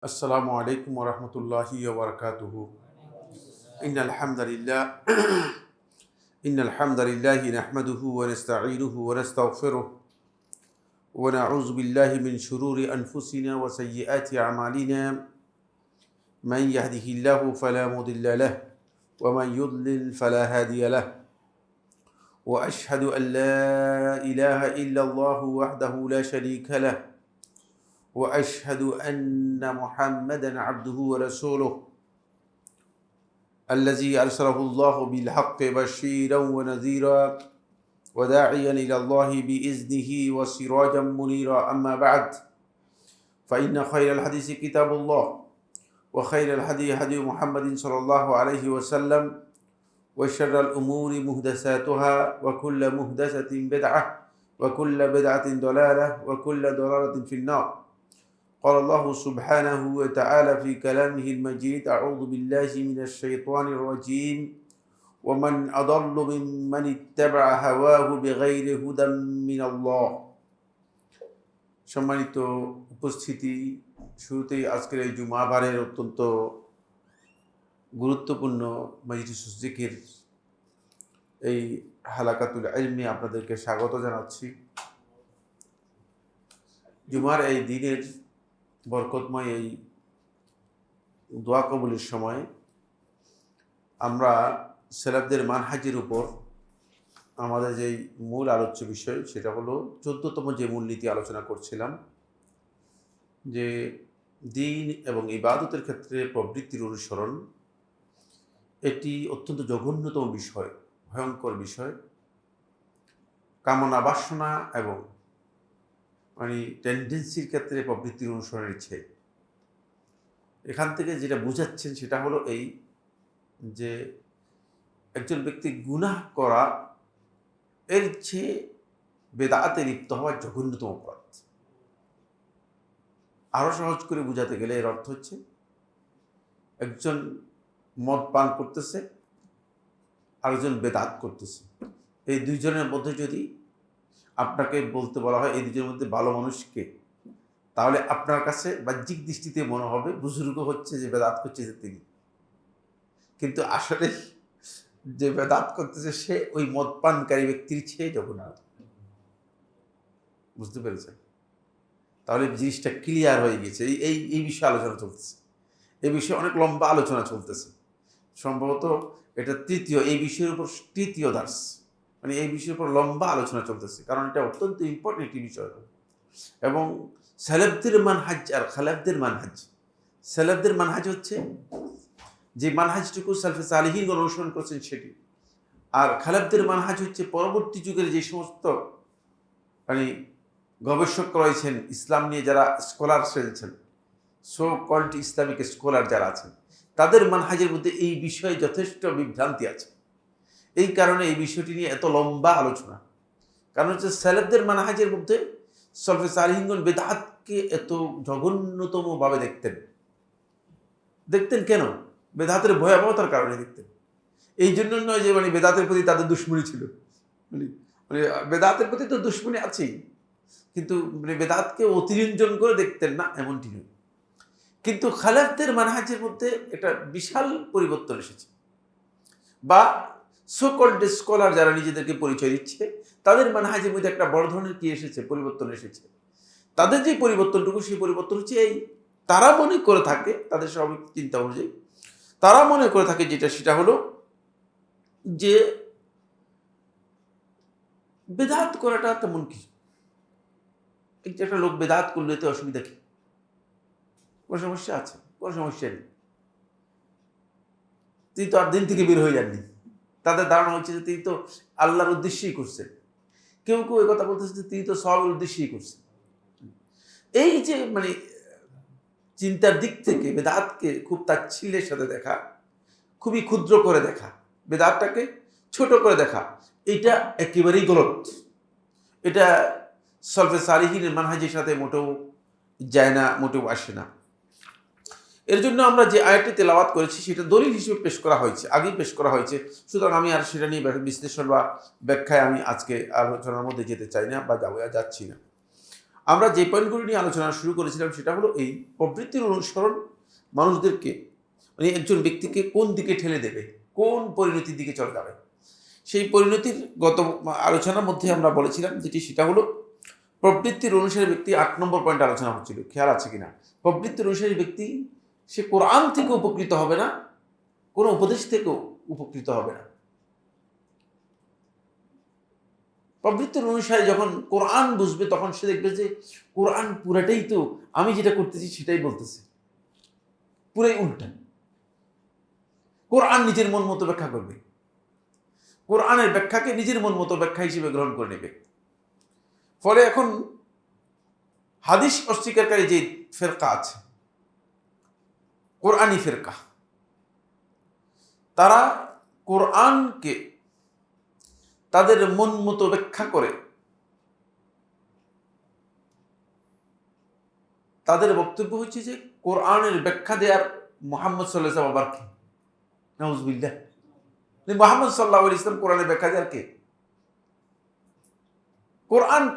السلام عليكم ورحمة الله وبركاته. إن الحمد لله نحمده ونستعينه ونستغفره ونعوذ بالله من شرور أنفسنا وسيئات أعمالنا. من يهده الله فلا مضل له ومن يضلل فلا هادي له. وأشهد أن لا إله إلا الله وحده لا شريك له وأشهد أن محمدا عبده ورسوله الذي أرسله الله بالحق بشيرا ونذيرا وداعيا إلى الله بإذنه وسراجا منيرا. أما بعد فإن خير الحديث كتاب الله وخير الهدي هدي محمد صلى الله عليه وسلم وشر الأمور محدثاتها وكل محدثة بدعة وكل بدعة ضلالة وكل ضلالة في النار. قال الله سبحانه وتعالى في كلامه المجيد: أعوذ بالله من الشيطان الرجيم ومن أضل ممن اتبع هواه بغير هدى من الله. সম্মানিত উপস্থিতি, শুরুতেই আজকের এই জুমাবারের অত্যন্ত গুরুত্বপূর্ণ মাজলিসুজ জিকির এই হালাকাতুল ইলমে আপনাদেরকে স্বাগত জানাচ্ছি। জুমার এই দিনের বরকতময় এই দোয়া কবুলের সময় আমরা সেলাফদের মানহাজের উপর আমাদের যেই মূল আলোচ্য বিষয় সেটা হলো 14তম যে মূলনীতি আলোচনা করছিলাম, যে দিন এবং ইবাদতের ক্ষেত্রে প্রবৃত্তির অনুসরণ এটি অত্যন্ত জঘন্যতম বিষয়, ভয়ঙ্কর বিষয়। কামনা বাসনা এবং টেন্ডেন্সির ক্ষেত্রে প্রবৃত্তির অনুসরণের ইচ্ছে, এখান থেকে যেটা বুঝাচ্ছেন সেটা হলো এই যে একজন ব্যক্তি গুনাহ করা এর চেয়ে বেদাতে লিপ্ত হওয়ার জঘন্যতম অপরাধ। আরো সহজ করে বুঝাতে গেলে এর অর্থ হচ্ছে একজন মদ পান করতেছে, আরেকজন বেদাত করতেছে। এই দুইজনের মধ্যে যদি আপনাকে বলতে বলা হয় এই দুজনের মধ্যে ভালো মানুষকে, তাহলে আপনার কাছে বাহ্যিক দৃষ্টিতে মনে হবে বুজুর্গ হচ্ছে যে বেদাত করছে তিনি, কিন্তু আসলে যে বেদাত করতেছে সে ওই মদ পানকারী ব্যক্তির চেয়ে জঘন্য। বুঝতে পেরেছেন? তাহলে জিনিসটা ক্লিয়ার হয়ে গেছে। এই বিষয়ে আলোচনা চলতেছে, এই বিষয়ে অনেক লম্বা আলোচনা চলতেছে। সম্ভবত এটা এই বিষয়ের উপর তৃতীয় দাস, এই বিষয়ের উপর লম্বা আলোচনা চলতেছে, কারণ এটা অত্যন্ত ইম্পর্টেন্ট একটি বিষয়। এবং সালাফদের মানহাজ আর খালাফদের মানহাজ, সালাফদের মানহাজ হচ্ছে যে মানহাজটুকু সালফে সালিহিনগণ অনুসরণ করছেন সেটি, আর খালাফদের মানহাজ হচ্ছে পরবর্তী যুগের যে সমস্ত গবেষক রয়েছেন, ইসলাম নিয়ে যারা স্কলার রয়েছেন, সো কল্ড ইসলামিক স্কলার যারা আছেন, তাদের মানহাজের মধ্যে এই বিষয়ে যথেষ্ট বিভ্রান্তি আছে। এই কারণে এই বিষয়টি নিয়ে এত লম্বা আলোচনা। কারণ হচ্ছে সালাফদের মানহাজের মধ্যে সালফে সালিহিনগণ বেদাতকে এত জঘন্যতম ভাবে দেখতেন। কেন? বেদাতের ভয়াবহতার কারণে দেখতেন। এই জন্য নয় যে বেদাতের প্রতি তাদের দুশ্মনী ছিল, বেদাতের প্রতি তো দুশ্মনী আছেই, কিন্তু বেদাতকে অতিরঞ্জন করে দেখতেন না, এমনটি নয়। কিন্তু খালাফদের মানহাজের মধ্যে একটা বিশাল পরিবর্তন এসেছে, বা সোকল্ড স্কলার যারা নিজেদেরকে পরিচয় দিচ্ছে তাদের মানহাজের মধ্যে একটা বড় ধরনের কি এসেছে, পরিবর্তন এসেছে। তাদের যে পরিবর্তনটুকু, সেই পরিবর্তন হচ্ছে এই, তারা মনে করে থাকে, তাদের স্বাভাবিক চিন্তা অনুযায়ী তারা মনে করে থাকে সেটা হলো যে বেদাত করাটা তেমন কি, একটা লোক বেদাত করলে তো অসুবিধা কি, কোনো সমস্যা আছে? কোনো সমস্যা নেই, তিনি তো আর দিন থেকে বের হয়ে যাননি। তাদের ধারণা হচ্ছে যে তিনি তো আল্লাহর উদ্দেশ্যেই করছেন। কেউ কেউ এই কথা বলতেছে যে তিনি তো সবের উদ্দেশ্যেই করছেন। এই যে চিন্তার দিক থেকে বেদাতকে খুব তাচ্ছিল্যের সাথে দেখা, খুবই ক্ষুদ্র করে দেখা, বেদাতটাকে ছোট করে দেখা, এটা একেবারেই গলত। এটা সালফে সালিহিনের মানহাজের সাথে মোটেও যায় না, মোটেও আসে না। এর জন্য আমরা যে আয়াতটি তেলাওয়াত করেছি সেটা দলিল হিসেবে পেশ করা হয়েছে, আগেই পেশ করা হয়েছে। সুতরাং আমি আর সেটা নিয়ে বিশ্লেষণ বা ব্যাখ্যায় আমি আজকে আলোচনার মধ্যে যেতে চাই না বা যাচ্ছি না। আমরা যে পয়েন্টগুলো নিয়ে আলোচনা শুরু করেছিলাম সেটা হলো এই প্রবৃত্তির অনুসরণ মানুষদেরকে মানে একজন ব্যক্তিকে কোন দিকে ঠেলে দেবে, কোন পরিণতির দিকে চলে যাবে। সেই পরিণতির গত আলোচনার মধ্যে আমরা বলেছিলাম যেটি সেটা হলো প্রবৃত্তির অনুসারী ব্যক্তি 8 নম্বর পয়েন্ট আলোচনা হচ্ছিল, খেয়াল আছে কিনা? প্রবৃত্তির অনুসারী ব্যক্তি সে কোরআন থেকে উপকৃত হবে না, কোনো উপদেশ থেকেও উপকৃত হবে না। প্রবৃত্তির অনুসারী যখন কোরআন বুঝবে তখন সে দেখবে যে কোরআন পুরাটাই তো আমি যেটা করতেছি সেটাই বলতেছে, পুরাই উল্টা। কোরআন নিজের মন মতো ব্যাখ্যা করবে, কোরআনের ব্যাখ্যাকে নিজের মন মতো ব্যাখ্যা হিসেবে গ্রহণ করে নেবে। ফলে এখন হাদিস অস্বীকারী যে ফেরকা আছে, কোরআনী ফেরকা, তারা কোরআনকে তাদের মন মতো ব্যাখ্যা করে তাদের বক্তব্য হচ্ছে যে কোরআনের ব্যাখ্যা দেওয়ার মুহাম্মদ সাল্লাল্লাহু আলাইহি ওয়াসাল্লাম আবার কে? নাউজুবিল্লাহ। মুহাম্মদ সাল্লাল্লাহু আলাইহি ওয়াসাল্লাম কোরআনের ব্যাখ্যা দেওয়ার কে?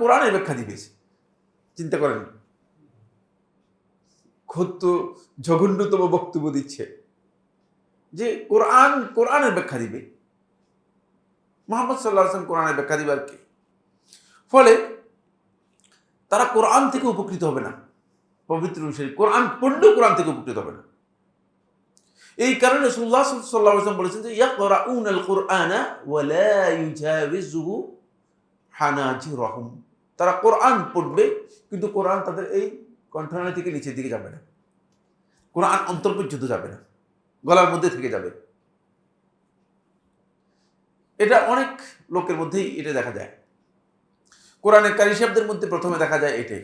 কোরআনের ব্যাখ্যা দিবে। চিন্তা করেন, কত জঘন্যতম বক্তব্য দিচ্ছে যে কোরআনের ব্যাখ্যা দিবে। মুহাম্মদ সাল্লাল্লাহু আলাইহি ওয়াসাল্লাম কোরআনের ব্যাখ্যা দিবে আর কে? ফলে তারা কোরআন থেকে উপকৃত হবে না। পবিত্র অনুসারী কোরআন পড়লেও কোরআন থেকে উপকৃত হবে না। এই কারণে রাসূলুল্লাহ সাল্লাল্লাহু আলাইহি ওয়াসাল্লাম বলেছেন যে ইয়াকরাউনাল কুরআনা ওয়া লা ইউজাবিজুহু হানাজিরহুম। তারা কোরআন পড়বে কিন্তু কোরআন তাদের এই কণ্ঠনালী থেকে নিচের দিকে যাবে না, কোরআন অন্তর পর্যন্ত যাবে না, গলার মধ্যে থেকে যাবে। এটা অনেক লোকের মধ্যেই এটা দেখা যায়। কোরআনের কারি সাহেবদের মধ্যে প্রথমে দেখা যায় এটাই।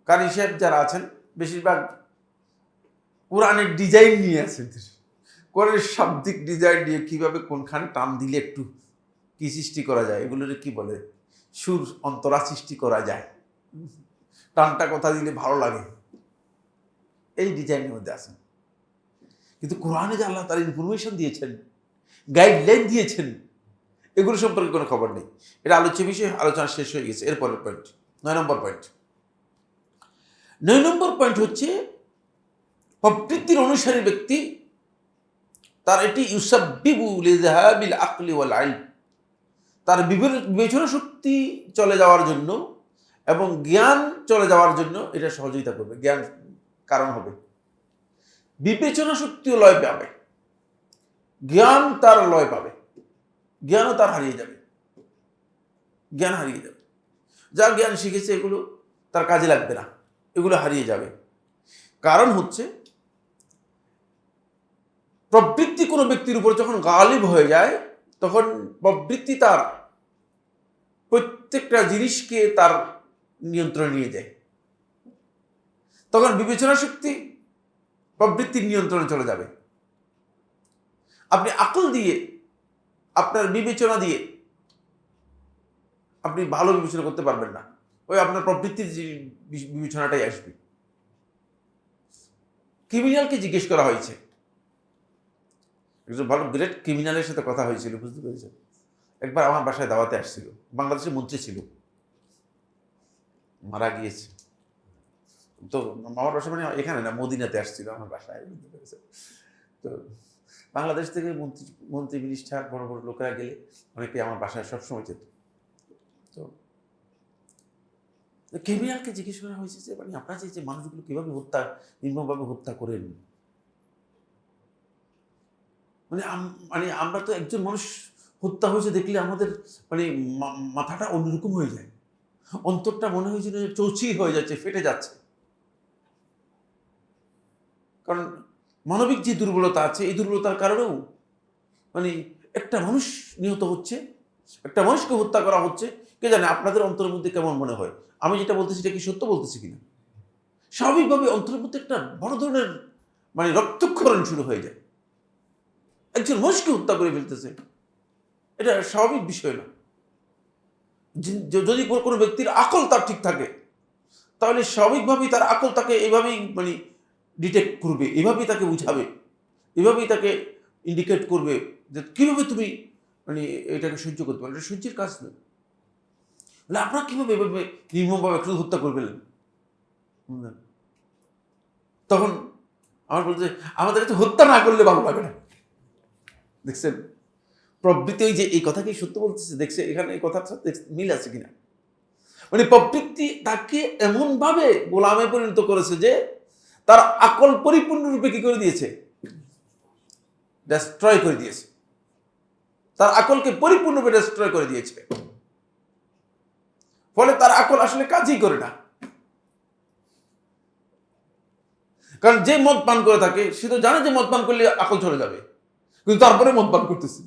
কারি সাহেব যারা আছেন বেশিরভাগ কোরআনের ডিজাইন নিয়ে আছেন, কোরআনের শাব্দিক ডিজাইন নিয়ে কিভাবে কোনখানে টান দিলে একটু কি সৃষ্টি করা যায়, এগুলোর কি বলে, সুর অন্তরা সৃষ্টি করা যায়, টানটা কথা দিলে ভালো লাগে, এই ডিজাইনের মধ্যে আছেন। কিন্তু কোরআনে যে আল্লাহ তার ইনফরমেশন দিয়েছেন, গাইডলাইন দিয়েছেন, এগুলো সম্পর্কে কোনো খবর নেই। এটা আলোচ্য বিষয়, আলোচনা শেষ হয়ে গেছে। এরপরের পয়েন্ট 9 নম্বর পয়েন্ট। 9 নম্বর পয়েন্ট হচ্ছে প্রবৃত্তির অনুসারী ব্যক্তি তার এটি ইউসাব্বিবু লিযাহাবিল আকলি ওয়াল ইলম, তার বিবেচনা শক্তি চলে যাওয়ার জন্য এবং জ্ঞান চলে যাওয়ার জন্য এটা সহযোগিতা করবে, জ্ঞান কারণ হবে। বিবেচনা শক্তিও লয় পাবে, জ্ঞান তার লয় পাবে, জ্ঞানও তার হারিয়ে যাবে, জ্ঞান হারিয়ে যাবে। যা জ্ঞান শিখেছে এগুলো তার কাজে লাগবে না, এগুলো হারিয়ে যাবে। কারণ হচ্ছে প্রবৃত্তি কোনো ব্যক্তির উপর যখন গালিব হয়ে যায় তখন প্রবৃত্তি তার প্রত্যেকটা জিনিসকে তার নিয়ন্ত্রণে নিয়ে যায়। তখন বিবেচনা শক্তি প্রবৃত্তির নিয়ন্ত্রণে চলে যাবে। আপনি আকল দিয়ে, আপনার বিবেচনা দিয়ে আপনি ভালো বিবেচনা করতে পারবেন না, ওই আপনার প্রবৃত্তির বিবেচনাটাই আসবে। ক্রিমিনালকে জিজ্ঞেস করা হয়েছে, একজন ভালো গ্রেট ক্রিমিনালের সাথে কথা হয়েছিল, বুঝতে পেরেছেন? একবার আমার বাসায় দাওয়াতে আসছিল, বাংলাদেশের মন্ত্রী ছিল, মারা গিয়েছে। তো আমার বাসা মানে এখানে না, মদিনাতে আসছিল আমার বাসায়, বুঝতে পেরেছেন? তো বাংলাদেশ থেকে মন্ত্রী মিনিস্টার বড় বড় লোকেরা গেলে অনেকে আমার বাসায় সবসময় যেত। তো ক্রিমিনালকে জিজ্ঞেস করা হয়েছে যে মানে আপনারা যে মানুষগুলো কীভাবে নির্মমভাবে হত্যা করেন, মানে আমরা তো একজন মানুষ হত্যা হয়েছে দেখলে আমাদের মানে মাথাটা অন্যরকম হয়ে যায়, অন্তরটা মনে হয়েছে যে চৌচির হয়ে যাচ্ছে, ফেটে যাচ্ছে। কারণ মানবিক যে দুর্বলতা আছে এই দুর্বলতার কারণেও মানে একটা মানুষ নিহত হচ্ছে, একটা মানুষকে হত্যা করা হচ্ছে, কে জানে আপনাদের অন্তরের মধ্যে কেমন মনে হয়। আমি যেটা বলতেছি এটা কি সত্য বলতেছি কিনা? স্বাভাবিকভাবে অন্তরের মধ্যে একটা বড় ধরনের মানে রক্তক্ষরণ শুরু হয়ে যায়। একজন মানুষকে হত্যা করে ফেলতেছে, এটা স্বাভাবিক বিষয় না। যদি কোনো ব্যক্তির আকল তার ঠিক থাকে তাহলে স্বাভাবিকভাবেই তার আকল তাকে এইভাবেই মানে ডিটেক্ট করবে, এভাবেই তাকে বুঝাবে, এভাবেই তাকে ইন্ডিকেট করবে যে কীভাবে তুমি মানে এটাকে সহ্য করতে পারো। এটা সহ্যের কাজ নয়। আপনারা কিভাবে এভাবে নির্মমভাবে শুধু হত্যা করে ফেললেন? তখন আমার বলছে, আমাদের কাছে হত্যা না করলে ভালো লাগে না। দেখছেন প্রবৃত্তি, ওই যে এই কথাকেই সত্য বলতেছে, দেখছে এখানে এই কথার সাথে মিল আছে কিনা। মানে প্রবৃত্তি তাকে এমন ভাবে গোলামে পরিণত করেছে যে তার আকল পরিপূর্ণরূপে কি করে দিয়েছে, ডেস্ট্রয় করে দিয়েছে। তার আকলকে পরিপূর্ণরূপে ডেস্ট্রয় করে দিয়েছে। ফলে তার আকল আসলে কাজই করে না। কারণ যে মদ পান করে থাকে সে তো জানে যে মদ পান করলে আকল চলে যাবে, কিন্তু তারপরে মদ পান করতেছে।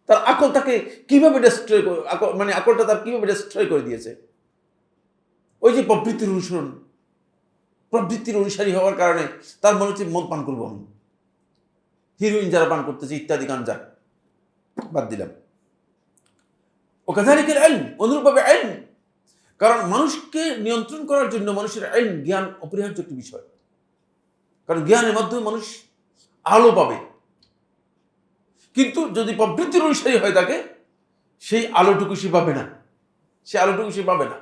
তার আকল তাকে কিভাবে ডেস্ট্রয়, মানে আকলটা তার কিভাবে ডেস্ট্রয় করে দিয়েছে। ওই যে প্রবৃত্তির অনুসরণ, প্রবৃত্তির অনুসারী হওয়ার কারণে তার মনে হচ্ছে মদ পান করবো আমি, হিরোইন যারা পান করতেছে ইত্যাদি, গাঞ্জা বাদ দিলাম। ও কাযালিকাল ইলম, অনুরূপভাবে ইলম, কারণ মানুষকে নিয়ন্ত্রণ করার জন্য মানুষের ইলম, জ্ঞান অপরিহার্য একটি বিষয়। কারণ জ্ঞানের মাধ্যমে মানুষ আলো পাবে, কিন্তু যদি প্রবৃত্তির অনুসারী হয় থাকে সেই আলোটুকু সে পাবে না, সে আলোটুকু সে পাবে না।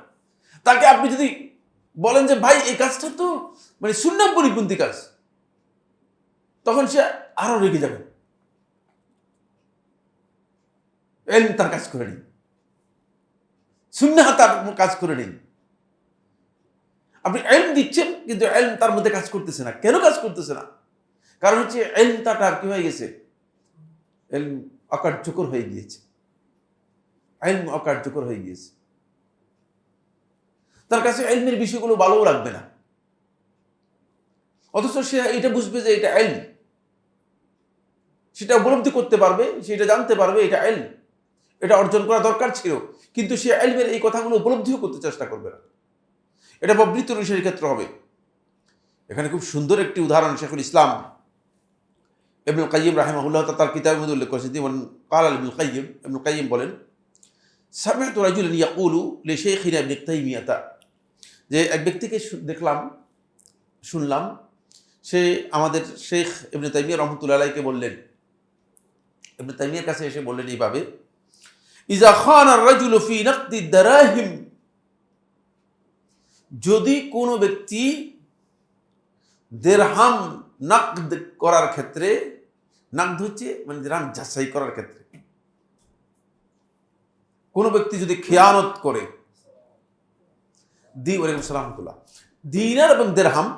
তাকে আপনি যদি বলেন যে ভাই এই কাজটা তো মানে সুন্নাহ পরিপন্থী কাজ, তখন সে আরো রেগে যাবে। ইলম তার কাজ করে নেই, সুন্নাহ তার কাজ করে নেই। আপনি ইলম দিচ্ছেন কিন্তু ইলম তার মধ্যে কাজ করতেছে না। কেন কাজ করতেছে না? কারণ হচ্ছে ইলম তার কি হয়ে গেছে, ইলম অকার্যকর হয়ে গিয়েছে, ইলম অকার্যকর হয়ে গিয়েছে। তার কাছে ইলমের বিষয়গুলো ভালোও লাগবে না, অথচ সে এটা বুঝবে যে এটা ইলম, সেটা উপলব্ধি করতে পারবে, সেটা জানতে পারবে এটা ইলম, এটা অর্জন করা দরকার ছিল, কিন্তু সে ইলমের এই কথাগুলো উপলব্ধিও করতে চেষ্টা করবে না। এটা প্রবৃত্তি অনুসারীর ক্ষেত্রে হবে। এখানে খুব সুন্দর একটি উদাহরণ শেখুল ইসলাম ইবনুল কাইয়িম রাহিমাহুল্লাহ তার কিতাবের মধ্যে উল্লেখ করেছেন। যেমন ক্বালা ইবনুল কাইয়িম বলেন, সামি'তু রাজুলান ইয়াকুলু লিশাইখিনা ইবনে তাইমিয়াহ, যে এক ব্যক্তিকে দেখলাম, শুনলাম, সে আমাদের শেখ ইবনে তাইমিয়া রাহমাতুল্লাহি আলাইহিকে বললেন, ইবনে তাইমিয়ার কাছে এসে বললেন এইভাবে, ইযা খানা আর-রাজুলু ফি নাকদি দারাহিম, যদি কোনো ব্যক্তি দিরহাম নাকদ করার ক্ষেত্রে, নাকদ হচ্ছে মানে দিরহাম যাচাই করার ক্ষেত্রে, কোনো ব্যক্তি যদি খেয়ানত করে, ওয়ালাইকুম আসসালাম, দিনার এবং দিরহাম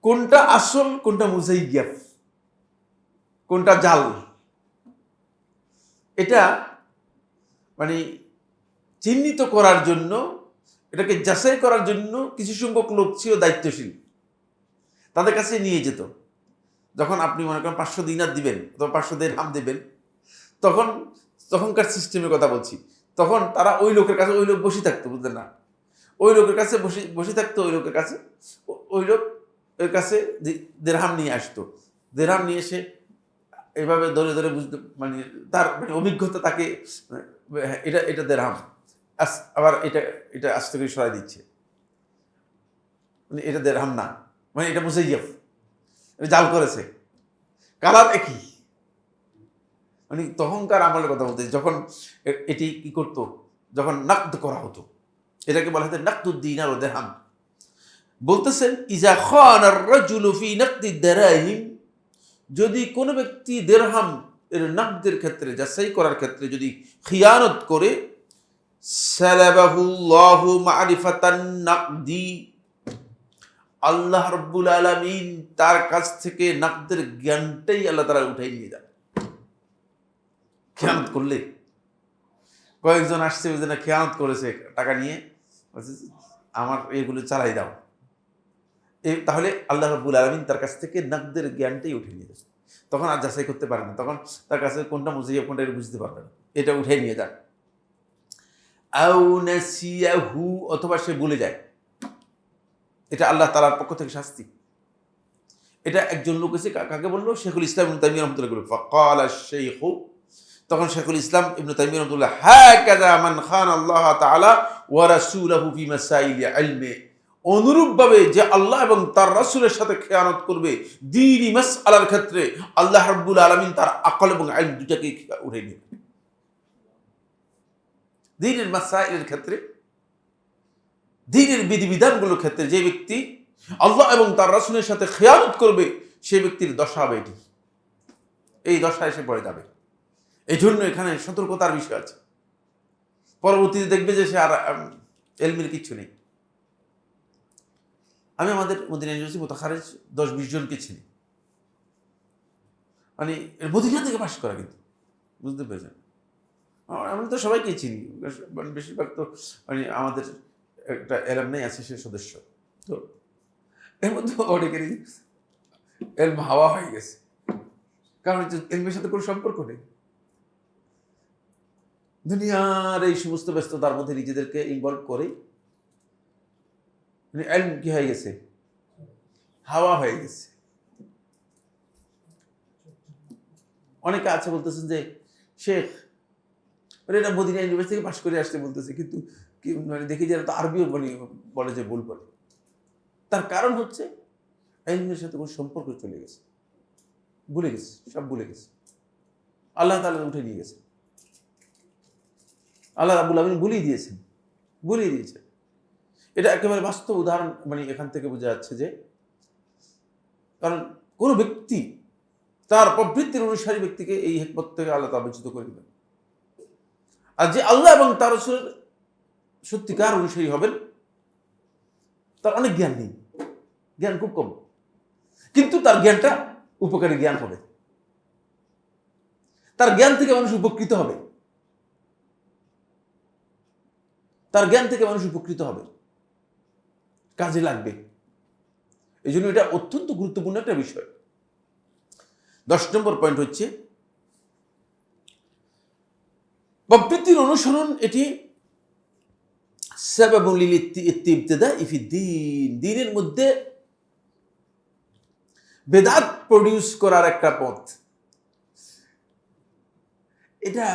কোনটা আসল, কোনটা মুজাইয়াফ, কোনটা জাল, এটা মানে চিহ্নিত করার জন্য, এটাকে যাচাই করার জন্য কিছু সংখ্যক লোক ছিল দায়িত্বশীল, তাদের কাছে নিয়ে যেত। যখন আপনি মনে করেন 500 দিনার দিবেন অথবা 500 দিরহাম দেবেন, তখনকার সিস্টেমের কথা বলছি, তখন তারা ওই লোকের কাছে, ওই লোক বসে থাকতো, বুঝলেন না, ওই লোকের কাছে বসে থাকতো, ওই লোকের কাছে, ওই লোক ওর কাছে দিরহাম নিয়ে আসতো। দিরহাম নিয়ে এসে এইভাবে ধরে ধরে বুঝতে, মানে তার মানে অভিজ্ঞতা তাকে, এটা এটা দিরহাম, আবার এটা এটা আস্তে করে সরাই দিচ্ছে, মানে এটা দিরহাম না, মানে এটা মুজাইয়াফ, জাল করেছে, কালার একই। মানে তখনকার আমলের কথা বলতে, যখন এটি কি করতো, যখন নাকদ করা হতো, এটাকে বলা হতো নাকদুদ দিনার ও দিরহাম। বলতেছেন ইজা খানা আর-রাজুলু ফি নাকদি দারাহিম, যদি কোনো ব্যক্তি দিরহাম এর নাকদের ক্ষেত্রে, যাচাই করার ক্ষেত্রে যদি খিয়ানত করে, সালাবাহুল্লাহু মা'রিফাতান নাকদি, আল্লাহ রাব্বুল আলামিন তার কাছ থেকে নাকদের জ্ঞানটাই আল্লাহ তাআলা উঠাই নিয়ে যান। খেয়ানত করলে, কয়েকজন আসছে ওই জন্য খেয়ানত করেছে, টাকা নিয়ে আমার এগুলো চালাই দাও, তাহলে আল্লাহ রাব্বুল আলামিন তার কাছ থেকে নাকদের জ্ঞানটাই উঠে নিয়ে যাবে। তখন আর যাচাই করতে পারে না, তখন তার কাছে কোনটা মুজাইয়াফ কোনটা বুঝতে পারবে না, এটা উঠে নিয়ে যান। আও নাসিয়াহু, অথবা সে ভুলে যায়, এটা আল্লাহ তাআলার পক্ষ থেকে শাস্তি। এটা একজন লোক এসে কাকে বললো, শেখুল ইসলাম ইবনে তাইমিয়া রাহমাতুল্লাহ বলল, ফাকালা আশ-শাইখু, তখন শেখুল ইসলাম ইবনে তাইমিয়া রাহমাতুল্লাহ, হাকাযা মান খানা আল্লাহ তাআলা ওয়া রাসূলহু ফি মাসাইল ইলমি, অনুরূপভাবে যে আল্লাহ এবং তার রাসূলের সাথে খেয়ানত করবে দ্বীনি মাসআলার ক্ষেত্রে, আল্লাহ রাব্বুল আলামিন তার আকল এবং ইলম দুটাকে উঠাই নেবে। দ্বীনের মাসাইলের ক্ষেত্রে, দ্বীনের বিধিবিধানগুলোর ক্ষেত্রে যে ব্যক্তি আল্লাহ এবং তার রাসূলের সাথে খেয়ানত করবে, সে ব্যক্তির দশা হবে এটি, এই দশায় এসে পড়ে যাবে। এই জন্য এখানে সতর্কতার বিষয় আছে। পরবর্তীতে দেখবে যে সে আর এলমের কিচ্ছু নেই। আমি আমাদের মদিনা ইউনিভার্সিটি মুতাখারিজ 10-20 জনকে চিনি, মানে মদিনা থেকে পাশ করা, কিন্তু বুঝতে পেরেছেন, আমি তো সবাইকেই চিনি, মানে বেশিরভাগ তো মানে আমাদের একটা এলামনাই আছে, সে সদস্য। তো এর মধ্যে অনেকেরই এলম হাওয়া হয়ে গেছে, কারণ এলমের সাথে কোনো সম্পর্ক নেই। দুনিয়ার এই সমস্ত ব্যস্ততার মধ্যে নিজেদেরকে ইনভলভ করে এলম কি হয়ে গেছে, হাওয়া হয়ে গেছে। অনেকে আছে বলতেছেন যে শেখ এটা মদিনা ইউনিভার্সিটি থেকে পাশ করে আসতে বলতেছে, কিন্তু মানে দেখি যারা তো আরবিও বলে যে ভুল বলে। তার কারণ হচ্ছে এলমের সাথে কোনো সম্পর্ক চলে গেছে, ভুলে গেছে, সব ভুলে গেছে। আল্লাহ তাআলা উঠে নিয়ে গেছে, আল্লাহ রাব্বুল আলামিন ভুলিয়ে দিয়েছেন। এটা একেবারে বাস্তব উদাহরণ, মানে এখান থেকে বোঝা যাচ্ছে যে, কারণ কোনো ব্যক্তি তার প্রবৃত্তির অনুসারী ব্যক্তিকে এই হিকমত থেকে আল্লাহ তাআলা বঞ্চিত করে দিবেন। আর যে আল্লাহ এবং তার রাসূলের সত্যিকার অনুসারী হবেন, তার অনেক জ্ঞান নেই, জ্ঞান খুব কম, কিন্তু তার জ্ঞানটা উপকারী জ্ঞান হবে, তার জ্ঞান থেকে মানুষ উপকৃত হবে, কাজে লাগবে। এই জন্য এটা অত্যন্ত গুরুত্বপূর্ণ একটা বিষয়। 10 নম্বর পয়েন্ট হচ্ছে প্রবৃত্তির অনুসরণ, এটি সাবাবুল লিল ইবতিদাই ফি দ্বীন, দ্বীনের মধ্যে বেদাত প্রডিউস করার একটা পথ। এটা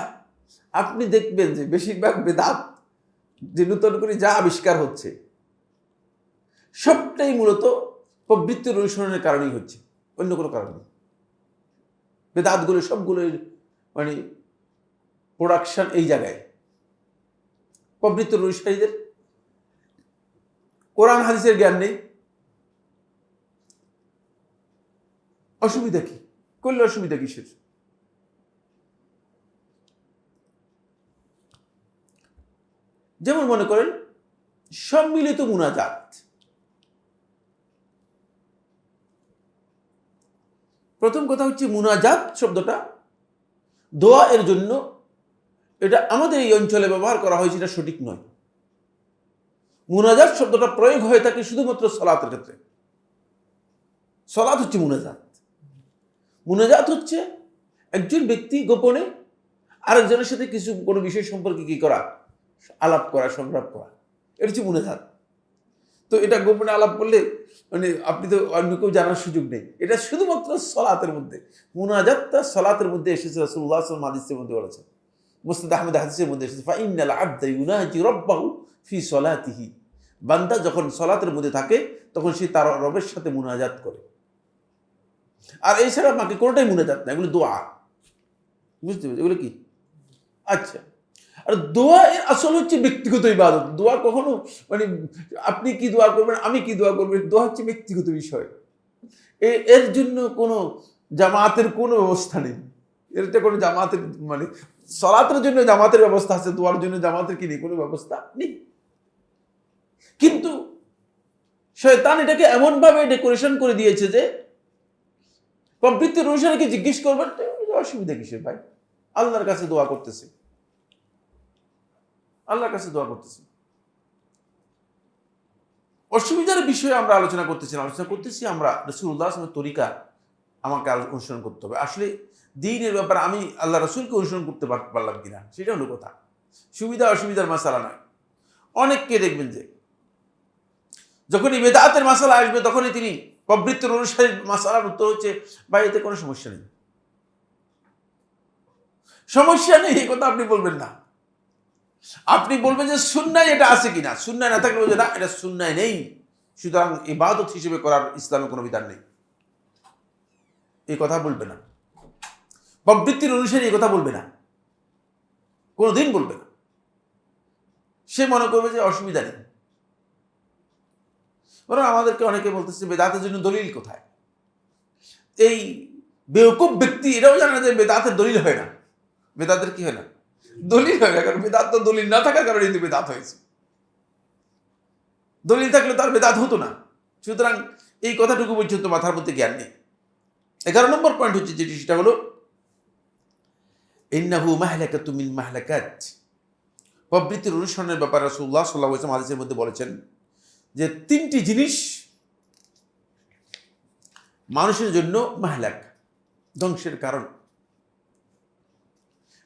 আপনি দেখবেন যে বেশিরভাগ বেদাত যে নতুন করে যা আবিষ্কার হচ্ছে, সবটাই মূলত প্রবৃত্তির অনুসরণের কারণেই হচ্ছে, অন্য কোনো কারণ নেই। বেদাতগুলো সবগুলোর মানে প্রোডাকশন এই জায়গায়, প্রবৃত্তির অনুসারীদের কোরআন হাদিসের জ্ঞান নেই। অসুবিধা কি করলে, অসুবিধা কিসের? যেমন মনে করেন সম্মিলিত মুনাজাত, প্রথম কথা হচ্ছে মুনাজাত শব্দটা দোয়া এর জন্য, এটা আমাদের এই অঞ্চলে ব্যবহার করা হয়েছে, এটা সঠিক নয়। মুনাজাত শব্দটা প্রয়োগ হয়ে থাকে শুধুমাত্র সালাতের ক্ষেত্রে। সালাত হচ্ছে মুনাজাত। মুনাজাত হচ্ছে একজন ব্যক্তি গোপনে আরেকজনের সাথে কোনো বিষয় সম্পর্কে কি করা, আলাপ করা, সংলাপ করা, এটা হচ্ছে মুনাজাত। তো এটা গোপনে আলাপ করলে মানে আপনি তো অন্য কেউ জানার সুযোগ নেই, এটা শুধুমাত্র সালাতের মধ্যে। মুনাজাতটা সালাতের মধ্যে এসেছে, রাসূলুল্লাহ সাল্লাল্লাহু আলাইহি ওয়াসাল্লাম হাদিসের মধ্যে বলেছেন, মুসনাদ আহমদ হাদিসের মধ্যে এসেছে, ফাইন্নাল আবদা ইউনাজি রাব্বাহু ফি সালাতিহি, বান্দা যখন সালাতের মধ্যে থাকে তখন সে তার রবের সাথে মুনাজাত করে। আর এছাড়া বাকি কোনোটাই মুনাজাত না, এগুলো দোয়া। বুঝতে পেরেছি এগুলো কি? আচ্ছা, আর দোয়া এর আসল হচ্ছে ব্যক্তিগত ইবাদত। দোয়া কখনো মানে আপনি কি দোয়া করবেন, আমি কি দোয়া করবেন, দোয়া হচ্ছে ব্যক্তিগত বিষয়। এর জন্য কোনো জামাতের কোনো ব্যবস্থা নেই। এটা কোনো জামাতের মানে সালাতের জন্য জামাতের ব্যবস্থা আছে, দোয়ার জন্য জামাতের কি নেই, কোনো ব্যবস্থা নেই। কিন্তু শয়তান এটাকে এমন ভাবে ডেকোরেশন করে দিয়েছে যে প্রবৃত্তির অনুসারীকে জিজ্ঞেস করবেন অসুবিধা কিসের ভাই, আল্লাহর কাছে দোয়া করতেছে, আল্লাহর কাছে দোয়া করতেছি। অসুবিধার বিষয়ে আমরা আলোচনা করতেছি আমরা রাসূলুল্লাহ সাল্লাল্লাহু আলাইহি ওয়াসাল্লামের তরিকা আমাকে অনুসরণ করতে হবে। আসলে দ্বীনের ব্যাপারে আমি আল্লাহ রাসূলকে অনুসরণ করতে পারলাম কিনা, সেটা হলো কথা। সুবিধা অসুবিধার মাসালা নয়। অনেককে দেখবেন যে যখনই বেদাতের মাসালা আসবে তখনই তিনি প্রবৃত্তির অনুসারী মাসালার উত্তর হচ্ছে ভাই এতে কোনো সমস্যা নেই, সমস্যা নেই, এই কথা আপনি বলবেন না। আপনি বলবেন যে সুন্নায় এটা আছে কিনা, সুন্নায় না থাকলে বলবে না এটা সুন্নায় নেই, সুতরাং ইবাদত হিসেবে করার ইসলামে কোনো বিধান নেই, এই কথা বলবে না। প্রবৃত্তির অনুসারী এই কথা বলবে না, কোনোদিন বলবে না। সে মনে করবে যে অসুবিধা নেই। বরং আমাদেরকে অনেকে বলতেছে বেদাতের জন্য দলিল কোথায়। এই বেওকুফ ব্যক্তি এটাও জানে না যে বেদাতের দলিল হয় না। বেদাতের কি হয় না? দলিল হয় না। কারণ বেদাত তো দলিল না থাকার কারণে কিন্তু বেদাত হয়েছে। দলিল থাকলে তার বেদাত হতো না। সুতরাং এই কথাটুকু পর্যন্ত মাথার মধ্যে জ্ঞান নেই। 11 নম্বর পয়েন্ট হচ্ছে যেটি, সেটা হলো ইন্নাহু মাহলাকাতুম মিন মাহলাকাত। প্রবৃত্তির অনুসরণের ব্যাপারে রাসূলুল্লাহ সাল্লাল্লাহু আলাইহি ওয়াসাল্লাম হাদিসের মধ্যে বলেছেন যে 3টি জিনিস মানুষের জন্য মাহলাক, ধ্বংসের কারণ।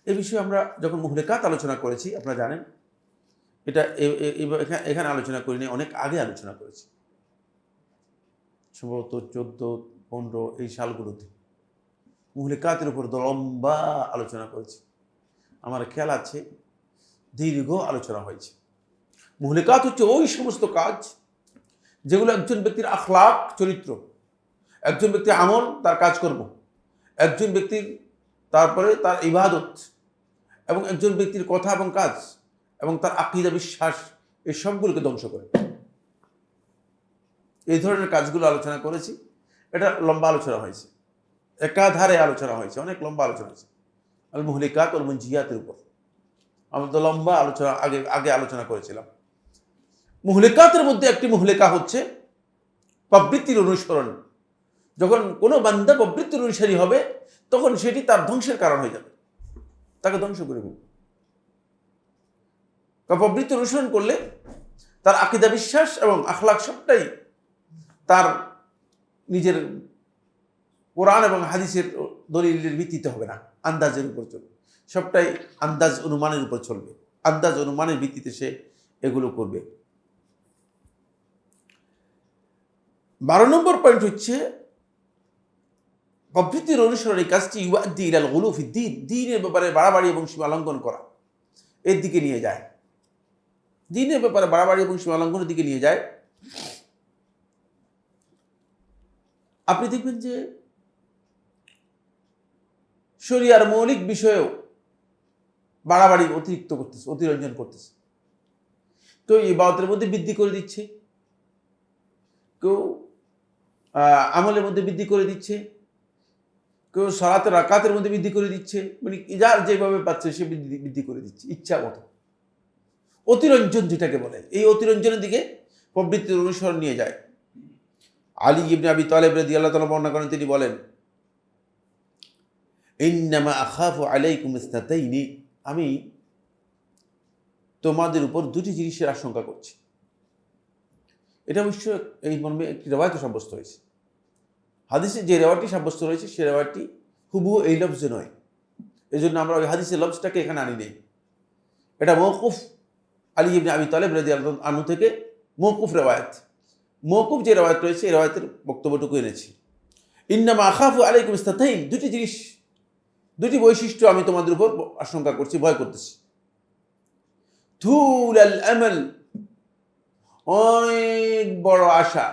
এই বিষয়ে আমরা যখন মুহলিকাত আলোচনা করেছি, আপনারা জানেন, এটা এখানে আলোচনা করিনি, অনেক আগে আলোচনা করেছি, সম্ভবত 14-15 এই সালগুলোতে মুহলিকাতের উপর লম্বা আলোচনা করেছি। আমার খেয়াল আছে দীর্ঘ আলোচনা হয়েছে। মুহলিকাত হচ্ছে ওই সমস্ত কাজ যেগুলো একজন ব্যক্তির আখলাক, চরিত্র, একজন ব্যক্তির আমল, তার কাজকর্ম, একজন ব্যক্তির তারপরে তার ইবাদত, এবং একজন ব্যক্তির কথা এবং কাজ এবং তার আকীদা, বিশ্বাস, এই সবগুলোকে ধ্বংস করে। এই ধরনের কাজগুলো আলোচনা করেছি। এটা লম্বা আলোচনা হয়েছে, একাধারে আলোচনা হয়েছে, অনেক লম্বা আলোচনা হয়েছে আল মুহলিকাত ওয়াল মুনজিয়াতের উপর। আমরা তো লম্বা আলোচনা আগে আলোচনা করেছিলাম। মুহলিকাতের মধ্যে একটি মুহলিকা হচ্ছে প্রবৃত্তির অনুসরণ। যখন কোনো বান্দা প্রবৃত্তির অনুসারী হবে, তখন সেটি তার ধ্বংসের কারণ হয়ে যাবে, তাকে ধ্বংস করে দেবে। প্রবৃত্তির অনুসরণ করলে তার আকীদা, বিশ্বাস এবং আখলাক সবটাই তার নিজের কোরআন এবং হাদিসের দলিলের ভিত্তিতে হবে না, আন্দাজের উপর চলবে। সবটাই আন্দাজ, অনুমানের উপর চলবে। আন্দাজ, অনুমানের ভিত্তিতে সে এগুলো করবে। 12 নম্বর পয়েন্ট হচ্ছে প্রবৃত্তির অনুসরণ এই কাজটি ইউআদ্দি ইলাল গুলু ফিদ্দীন, দ্বীনের ব্যাপারে বাড়াবাড়ি এবং সীমা লঙ্ঘন করা, এর দিকে নিয়ে যায়। দ্বীনের ব্যাপারে বাড়াবাড়ি এবং সীমা লঙ্ঘনের দিকে নিয়ে যায়। আপনি দেখবেন যে শরিয়ার মৌলিক বিষয়েও বাড়াবাড়ি অতিরিক্ত করতেছে, অতিরঞ্জন করতেছে। কেউ ইবাদতের মধ্যে বৃদ্ধি করে দিচ্ছে, কেউ আমলের মধ্যে বৃদ্ধি করে দিচ্ছে, কেউ সালাতের রাকাতের মধ্যে বৃদ্ধি করে দিচ্ছে। মানে যার যেভাবে পাচ্ছে সে বৃদ্ধি করে দিচ্ছে ইচ্ছা মতো। অতিরঞ্জন যেটাকে বলে, এই অতিরঞ্জনের দিকে প্রবৃত্তির অনুসরণ নিয়ে যায়। আলী ইবনে আবি তালেব রাদিয়াল্লাহু তাআলা বর্ণনা করেন, তিনি বলেন, ইন্নামা আখাফু আলাইকুম ইসনাতাইনি, আমি তোমাদের উপর 2টি জিনিসের আশঙ্কা করছি। এটা অবশ্য এই মর্মে একটি রিওয়ায়াতে সাব্যস্ত হয়েছে। হাদিসে যে রিওয়ায়াতটি সাব্যস্ত রয়েছে সে রিওয়ায়াতটি হুবহু এই লফজে নয়, এই জন্য আমরা ওই হাদিসের লফজটাকে এখানে আনি নেই। এটা মওকুফ আলী ইবনে আবি তালেব রাদিয়াল্লাহু আনহু থেকে মওকুফ রিওয়ায়াত। মওকুফ যে রিওয়ায়াত রয়েছে এই রিওয়ায়াতের বক্তব্যটুকু এনেছি। ইন্নামা আখাফু আলাইকুম ইসনাতাইন, 2টি জিনিস, 2টি বৈশিষ্ট্য আমি তোমাদের উপর আশঙ্কা করছি, ভয় করতেছি। তুল আল আমাল, অনেক বড় আশা।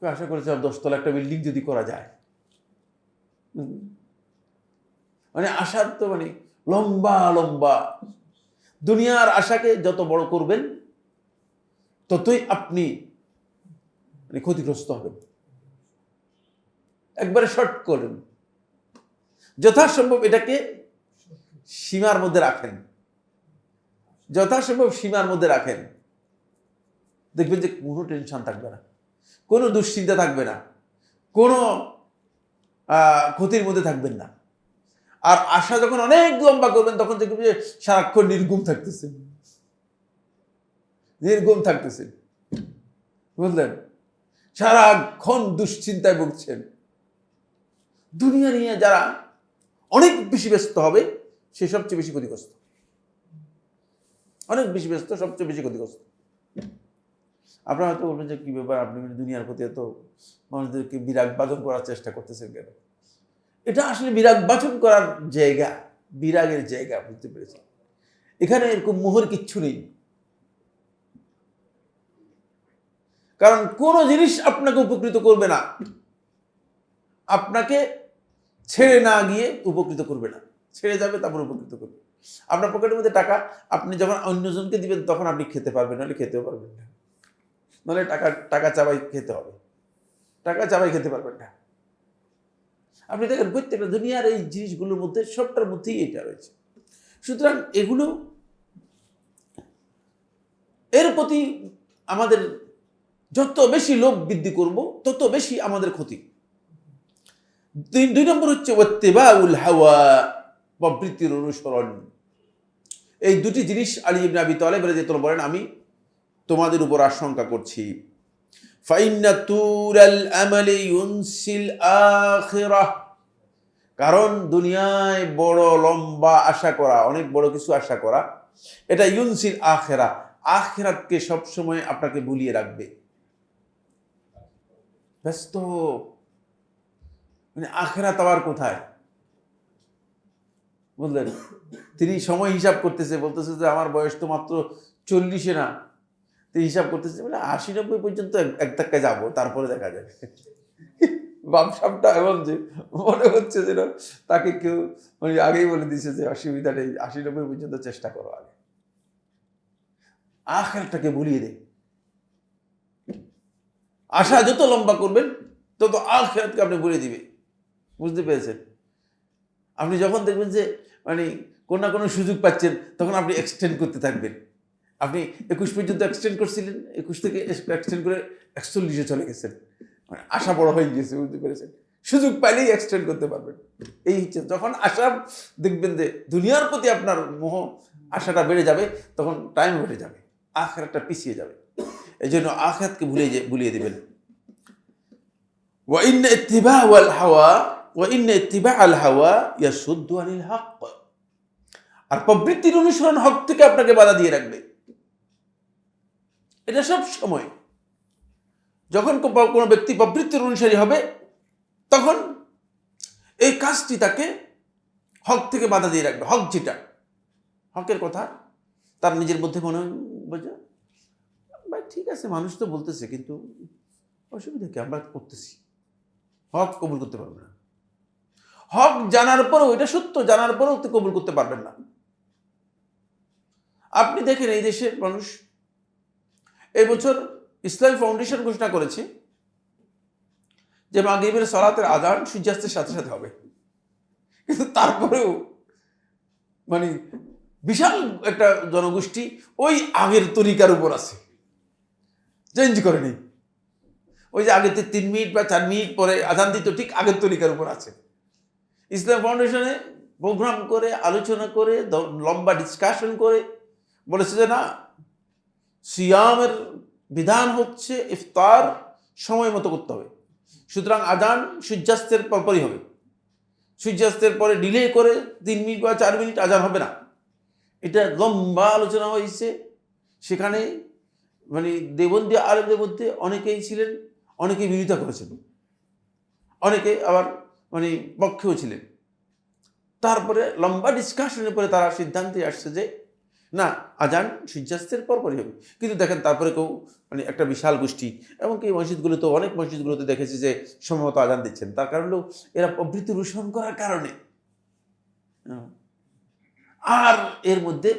আশা করেছে 10 তলা একটা বিল্ডিং যদি করা যায়, মানে আশার তো মানে লম্বা লম্বা। দুনিয়ার আশাকে যত বড় করবেন ততই আপনি মানে ক্ষতিগ্রস্ত হবেন। একবারে শর্ট করেন, যথাসম্ভব এটাকে সীমার মধ্যে রাখেন, যথাসম্ভব সীমার মধ্যে রাখেন। দেখবেন যে কোনো টেনশন থাকবে না, কোনো দুশ্চিন্তা থাকবে না, কোনো ক্ষতির মধ্যে থাকবেন না। আর আশা যখন অনেক লম্বা করবেন তখন দেখবেন যে সারাক্ষণ নির্গুম থাকতেছেন, নির্গুম থাকতেছেন, বুঝলেন? সারাক্ষণ দুশ্চিন্তায় ভুগছেন। দুনিয়া নিয়ে যারা অনেক বেশি ব্যস্ত হবে সে সবচেয়ে বেশি ক্ষতিগ্রস্ত, অনেক বেশি ব্যস্ত, সবচেয়ে বেশি ক্ষতিগ্রস্ত। আপনারা হয়তো বলবেন যে কি ব্যাপার, আপনি দুনিয়ার প্রতি এত মানুষদেরকে বিরাগ বাজন করার চেষ্টা করতেছেন কেন? এটা আসলে বিরাগ বাজন করার জায়গা, বিরাগের জায়গা, বুঝতে পেরেছি? এখানে এরকম মোহর কিচ্ছু নেই। কারণ কোন জিনিস আপনাকে উপকৃত করবে না, আপনাকে ছেড়ে না গিয়ে উপকৃত করবে না, ছেড়ে যাবে তারপর উপকৃত করবে। আপনার পকেটের মধ্যে টাকা, আপনি যখন অন্যজনকে দিবেন তখন আপনি খেতে পারবেন, নাহলে খেতেও পারবেন না। নাহলে টাকা চাবাই খেতে হবে, টাকা চাবাই খেতে পারবেন না। আপনি দেখেন প্রত্যেকটা দুনিয়ার এই জিনিসগুলোর মধ্যে সবটার মধ্যেই এটা রয়েছে। সুতরাং এগুলো, এর প্রতি আমাদের যত বেশি লোভ বৃদ্ধি করব তত বেশি আমাদের ক্ষতি। 2 নম্বর হচ্ছে ওয়াত্তিবাউল হাওয়া, প্রবৃত্তির অনুসরণ। এই দুটি জিনিস আলী ইবনে আবি তালেব রাদিয়াল্লাহু বলেন, আমি তোমাদের উপর আশঙ্কা করছি। ফাইন্না তুরাল আমালি ইউনসিল আখিরাহ, কারণ দুনিয়ায় বড় লম্বা আশা করা, অনেক বড় কিছু আশা করা, এটা ইউনসিল আখিরা, আখিরাতকে সবসময় আপনাকে ভুলিয়ে রাখবে। ব্যস্ত, মানে আখিরাত আবার কোথায়, বুঝলেন? তিনি সময় হিসাব করতেছে, বলতেছে যে আমার বয়স তো মাত্র 40 না, তিনি হিসাব করতেছে মানে 80-90 পর্যন্ত এক ধাক্কায় যাবো, তারপরে দেখা যাবে। বাপসাপটা এমন যে মনে হচ্ছে যেন তাকে কেউ মানে আগেই বলে দিয়েছে যে অসুবিধা নেই, 80-90 পর্যন্ত চেষ্টা করো আগে। আখিরাতটাকে ভুলিয়ে দেয়। আশা যত লম্বা করবেন তত আখিরাতকে আপনি ভুলিয়ে দিবে। বুঝতে পেরেছেন? আপনি যখন দেখবেন যে মানে কোনো না কোনো সুযোগ পাচ্ছেন, তখন আপনি এক্সটেন্ড করতে থাকবেন। আপনি 21 পর্যন্ত এক্সটেন্ড করছিলেন, 21 থেকে এক্সটেন্ড করে 41-এ চলে গেছেন, মানে আশা বড় হয়ে গেছে। বুঝতে পেরেছেন? সুযোগ পাইলেই এক্সটেন্ড করতে পারবেন। এই হচ্ছে, যখন আশা দেখবেন যে দুনিয়ার প্রতি আপনার মোহ, আশাটা বেড়ে যাবে, তখন টাইম বেড়ে যাবে, আখিরাতটা পিছিয়ে যাবে। এই জন্য আখিরাতকে ভুলিয়ে দিবেন। ওয়া ইন্না ইত্তিবাআল হাওয়া ইয়াসুদ্দু আনিল হক, আর প্রবৃত্তির অনুসরণ হক থেকে আপনাকে বাধা দিয়ে রাখবে। এটা সব সময়, যখন কোনো ব্যক্তি প্রবৃত্তির অনুসারী হবে, তখন এই কাজটি তাকে হক থেকে বাধা দিয়ে রাখবে। হক যেটা, হকের কথা তার নিজের মধ্যে মনে বোঝা, ভাই ঠিক আছে, মানুষ তো বলতেছে, কিন্তু অসুবিধা কি, আমরা করতেছি, হক কবুল করতে পারবে না। হক জানার পরেও, এটা সত্য জানার পরেও তো কবুল করতে পারবেন না। আপনি দেখেন এই দেশের মানুষ এই বছর ইসলামী ফাউন্ডেশন ঘোষণা করেছে যে মাগরিবের সালাতের আযান সূর্যাস্তের সাথে সাথে হবে, কিন্তু তারপরেও মানে বিশাল একটা জনগোষ্ঠী ওই আগের তরিকার উপর আছে, চেঞ্জ করেনি। ওই যে আগে 3 মিনিট বা 4 মিনিট পরে আযান দিত, ঠিক আগের তরিকার উপর আছে। ইসলাম ফাউন্ডেশনে প্রোগ্রাম করে, আলোচনা করে, লম্বা ডিসকাশন করে বলেছে যে না, সিয়ামের বিধান হচ্ছে ইফতার সময় মতো করতে হবে, সুতরাং আযান সূর্যাস্তের পরপরই হবে। সূর্যাস্তের পরে ডিলে করে 3 মিনিট বা 4 মিনিট আযান হবে না। এটা লম্বা আলোচনা হয়েছে। সেখানে মানে দেবন্দী আলেমদের মধ্যে অনেকেই ছিলেন, অনেকেই বিরোধিতা করেছেন, অনেকে আবার মানে পক্ষেও ছিলেন। তারপরে লম্বা ডিসকাশনের পরে তারা সিদ্ধান্তে আসছে যে না, আযান সূর্যাস্তের পরপরই হবে। কিন্তু দেখেন তারপরে কেউ মানে একটা বিশাল গোষ্ঠী, এমনকি মসজিদগুলোতে, অনেক মসজিদগুলোতে দেখেছি যে সময় মতো আযান দিচ্ছেন। তার কারণ হলো এরা প্রবৃত্তি অনুসরণ করার কারণে। আর এর মধ্যে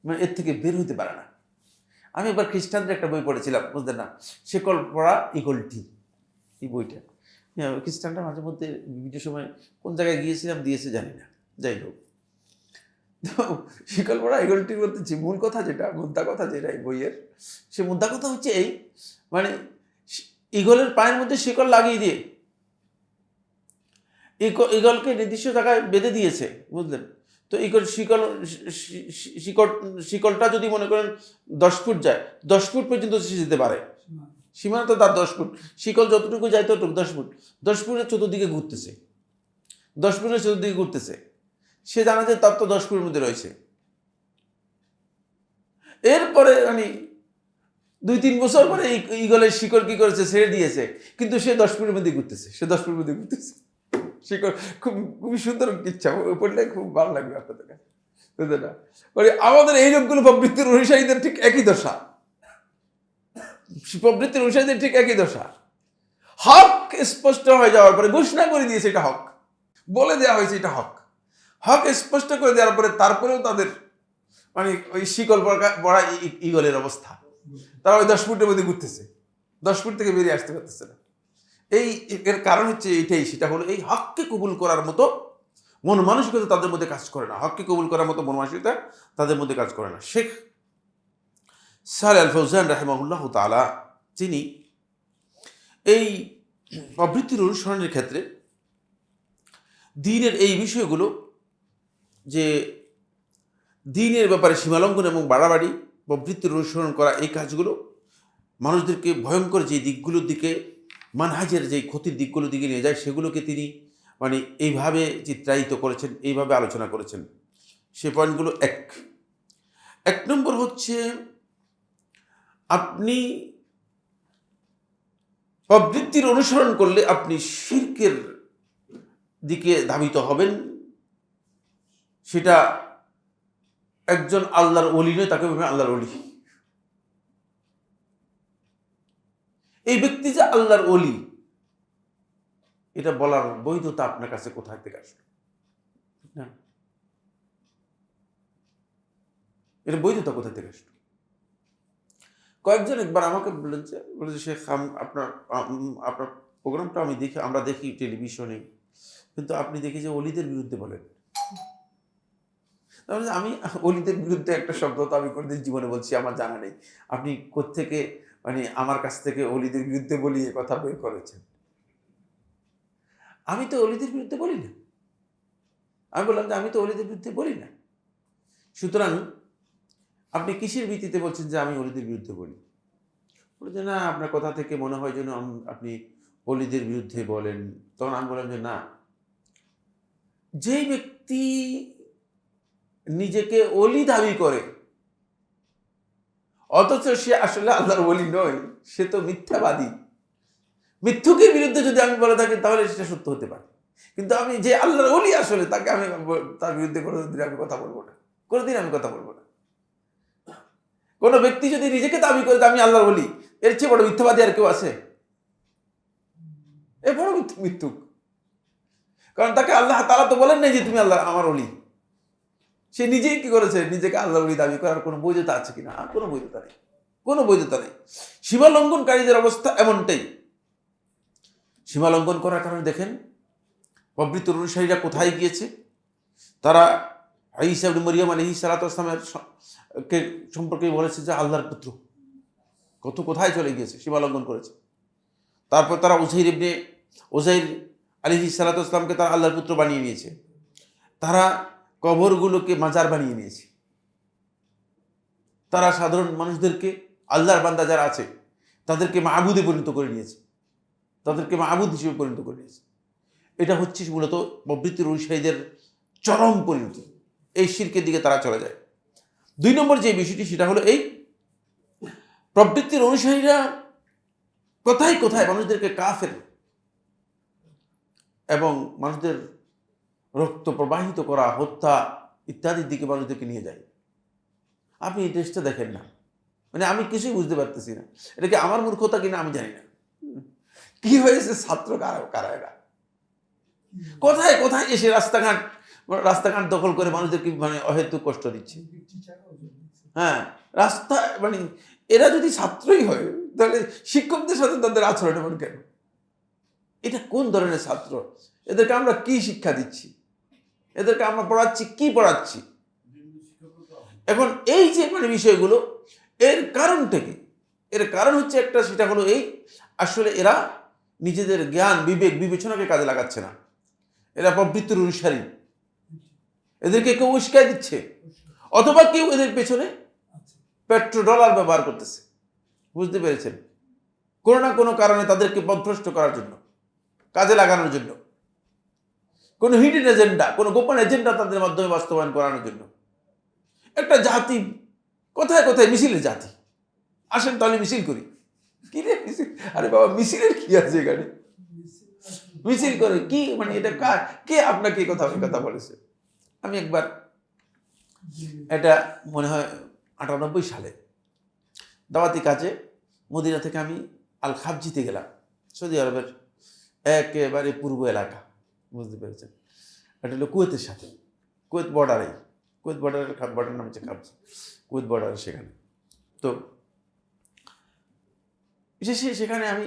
মানে এর থেকে বের হতে পারে না। আমি একবার খ্রিস্টানদের একটা বই পড়েছিলাম, বুঝলেন না, শেকল পড়া ইগলটি, এই বইটা খ্রিস্টানরা মাঝে মধ্যে বিভিন্ন সময় কোন জায়গায় গিয়েছিলাম দিয়েছে জানি না, যাই হোক। তো শিকল পড়া ইগলটির মধ্যে যে মূল কথা, যেটা মুদ্রা কথা যেটা এই বইয়ের, সে মুদ্রা কথা হচ্ছে এই, মানে ইগলের পায়ের মধ্যে শিকল লাগিয়ে দিয়ে ইগলকে নির্দিষ্ট জায়গায় বেঁধে দিয়েছে, বুঝলেন। তো ইগল শিকলটা যদি মনে করেন 10 ফুট যায়, 10 ফুট পর্যন্ত সে যেতে পারে, সীমানা তো তার 10 ফুট, শিকল যতটুকু যায় ততটুকু 10 ফুট, 10 ফুটের চতুর্দিকে ঘুরতেছে, 10 ফুটের চতুর্দিকে ঘুরতেছে, সে জানা যে তার তো 10 ফুটের মধ্যে রয়েছে। এরপরে মানে 2-3 বছর পরে ইগলের শিকল কি করেছে, ছেড়ে দিয়েছে, কিন্তু সে 10 ফুটের মধ্যে ঘুরতেছে, শিকল খুবই সুন্দর ইচ্ছা, পড়লে খুব ভালো লাগবে আপনাদের কাছে, বুঝলেন না। মানে আমাদের এই লোকগুলো প্রবৃত্তির অনুসারীদের ঠিক একই দশা, প্রবৃত্তির অনুসারীদের ঠিক একই দশা। হক স্পষ্ট হয়ে যাওয়ার পরে ঘোষণা করে দিয়েছে এটা হক, বলে দেওয়া হয়েছে এটা হক, হক স্পষ্ট করে দেওয়ার পরে তারপরেও তাদের মানে ওই শিকল পড়া ইগলের অবস্থা, তারা ওই 10 ফুটের মধ্যে ঘুরতেছে, 10 ফুট থেকে বেরিয়ে আসতে পারতেছে না। এর কারণ হচ্ছে এইটাই, সেটা হলো এই হককে কবুল করার মতো মন মানসিকতা তাদের মধ্যে কাজ করে না। হককে কবুল করার মতো মন মানসিকতা তাদের মধ্যে কাজ করে না। শেখ সালেহ আল ফৌজান রাহিমাহুল্লাহ তাআলা তিনি এই প্রবৃত্তির অনুসরণের ক্ষেত্রে দ্বীনের এই বিষয়গুলো, যে দ্বীনের ব্যাপারে সীমালঙ্ঘন এবং বাড়াবাড়ি, প্রবৃত্তির অনুসরণ করা, এই কাজগুলো মানুষদেরকে ভয়ঙ্কর যে দিকগুলোর দিকে, মানহাজের যে ক্ষতির দিকগুলোর দিকে নিয়ে যায়, সেগুলোকে তিনি মানে এইভাবে চিত্রায়িত করেছেন, এইভাবে আলোচনা করেছেন। সে পয়েন্টগুলো এক নম্বর হচ্ছে, আপনি প্রবৃত্তির অনুসরণ করলে আপনি শিরকের দিকে ধাবিত হবেন। সেটা একজন আল্লাহর ওলি নয়, তাকে বলবেন আল্লাহর ওলি। এই ব্যক্তি যে আল্লাহর ওলি, এটা বলার বৈধতা আপনার কাছে কোথায় থেকে আসলো? না, এটা বৈধতা কোথায় থেকে আসলো? কয়েকজন একবার আমাকে বলেছে শেখ, আপনার প্রোগ্রামটা আমরা দেখি টেলিভিশনে, কিন্তু আপনি দেখি যে অলিদের বিরুদ্ধে বলেন। তাহলে আমি অলিদের বিরুদ্ধে একটা শব্দ তো আমি কোনদিন জীবনে বলছি আমার জানা নেই। আপনি কোত্থেকে মানে আমার কাছ থেকে অলিদের বিরুদ্ধে বলি এ কথা বের করেছেন? আমি তো অলিদের বিরুদ্ধে বলি না। আমি বললাম যে আমি তো অলিদের বিরুদ্ধে বলি না। সুতরাং আপনি কিসের ভিত্তিতে বলছেন যে আমি অলিদের বিরুদ্ধে বলি? বলছে না, আপনার কথা থেকে মনে হয় যেন আপনি অলিদের বিরুদ্ধে বলেন। তখন আমি বললাম যে না, যেই ব্যক্তি নিজেকে অলি দাবি করে অথচ সে আসলে আল্লাহর ওলি নয়, সে তো মিথ্যাবাদী। মিথ্যুকের বিরুদ্ধে যদি আমি বলে থাকি তাহলে সেটা সত্য হতে পারে, কিন্তু আমি যে আল্লাহর ওলি আসলে তাকে আমি তার বিরুদ্ধে কোনোদিন আমি কথা বলবো না, কোনোদিন আমি কথা বলবো না। কোনো ব্যক্তি যদি নিজেকে দাবি করে আমি আল্লাহর ওলি, এর চেয়ে বড় মিথ্যাবাদী আর কেউ আছে? এ বড় মিথ্যুক। কারণ তাকে আল্লাহ তাআলা তো বলেন নাই যে তুমি আল্লাহ আমার ওলি। সে নিজেই কি করেছে, নিজেকে আল্লাহ ওলি দাবি করার কোনো বৈধতা আছে কিনা? আর কোনো বৈধতা নেই, কোনো বৈধতা নেই। সীমা লঙ্ঘনকারীদের অবস্থা এমনটাই। সীমা লঙ্ঘন করার কারণে দেখেন প্রবৃত্তির অনুসারীরা কোথায় গিয়েছে। তারা ঈসা ইবনে মরিয়ম আলাইহিস সালাতু ওয়াস সালামের কে সম্পর্কে বলেছে যে আল্লাহর পুত্র। কোথায় চলে গিয়েছে, সীমা লঙ্ঘন করেছে। তারপর তারা উযাইর আলাইহিস সালাতু ওয়াস সালামকে তারা আল্লাহর পুত্র বানিয়ে নিয়েছে। তারা কবরগুলোকে মাজার বানিয়ে নিয়েছে। তারা সাধারণ মানুষদেরকে, আল্লাহর বান্দা যারা আছে তাদেরকে মাবুদে পরিণত করে নিয়েছে, তাদেরকে মাবুদ হিসেবে পরিণত করে নিয়েছে। এটা হচ্ছে মূলত প্রবৃত্তির অনুসারীদের চরম পরিণতি। এই শিরকের দিকে তারা চলে যায়। 2 নম্বর যে বিষয়টি, সেটা হলো এই প্রবৃত্তির অনুসারীরা কোথায় কোথায় মানুষদেরকে কাফের এবং মানুষদের রক্ত প্রবাহিত করা, হত্যা ইত্যাদির দিকে মানুষদেরকে নিয়ে যায়। আপনি এই টেস্টটা দেখেন না, মানে আমি কিছুই বুঝতে পারতেছি না। এটা কি আমার মূর্খতা কিনা আমি জানি না। কি হয়েছে, ছাত্র কারা এরা? কোথায় কোথায় এসে রাস্তাঘাট দখল করে মানুষদেরকে মানে অহেতুক কষ্ট দিচ্ছে। হ্যাঁ, রাস্তা মানে এরা যদি ছাত্রই হয় তাহলে শিক্ষকদের সাথে তাদের আচরণ এমন কেন? এটা কোন ধরনের ছাত্র? এদেরকে আমরা কি শিক্ষা দিচ্ছি? এদেরকে আমরা কি পড়াচ্ছি? এখন এই যে মানে বিষয়গুলো, এর কারণটা কি? এর কারণ হচ্ছে একটা, সেটা হলো এই, আসলে এরা নিজেদের জ্ঞান বিবেচনাকে কাজে লাগাচ্ছে না। এরা প্রবৃত্তির অনুসারী, এদেরকে কেউ উস্কাই দিচ্ছে, অথবা কেউ এদের পেছনে পেট্রোডলার ব্যবহার করতেছে। বুঝতে পেরেছেন? কোনো না কোনো কারণে তাদেরকে পথভ্রষ্ট করার জন্য, কাজে লাগানোর জন্য, কোনো হিডেন এজেন্ডা, কোনো গোপন এজেন্ডা তাদের মাধ্যমে বাস্তবায়ন করানোর জন্য। একটা জাতি কোথায় কোথায় মিছিলের জাতি। আসেন তাহলে মিছিল করি। কি রে মিছিল? আরে বাবা, মিছিলের কি আছে এখানে? মিছিল করে কি মানে এটা কে আপনাকে কথা বলেছে? আমি একবার, এটা মনে হয় 98 সালে দাওয়াতি কাজে মদিনা থেকে আমি আল খাবজিতে গেলাম, সৌদি আরবের একেবারে পূর্ব এলাকা। বুঝতে পেরেছেন? এটা হলো কুয়েতের সাথে। কুয়েত বর্ডারের বর্ডার নাম হচ্ছে খাবজ, কুয়েত বর্ডার, সেখানে। তো বিশেষে সেখানে আমি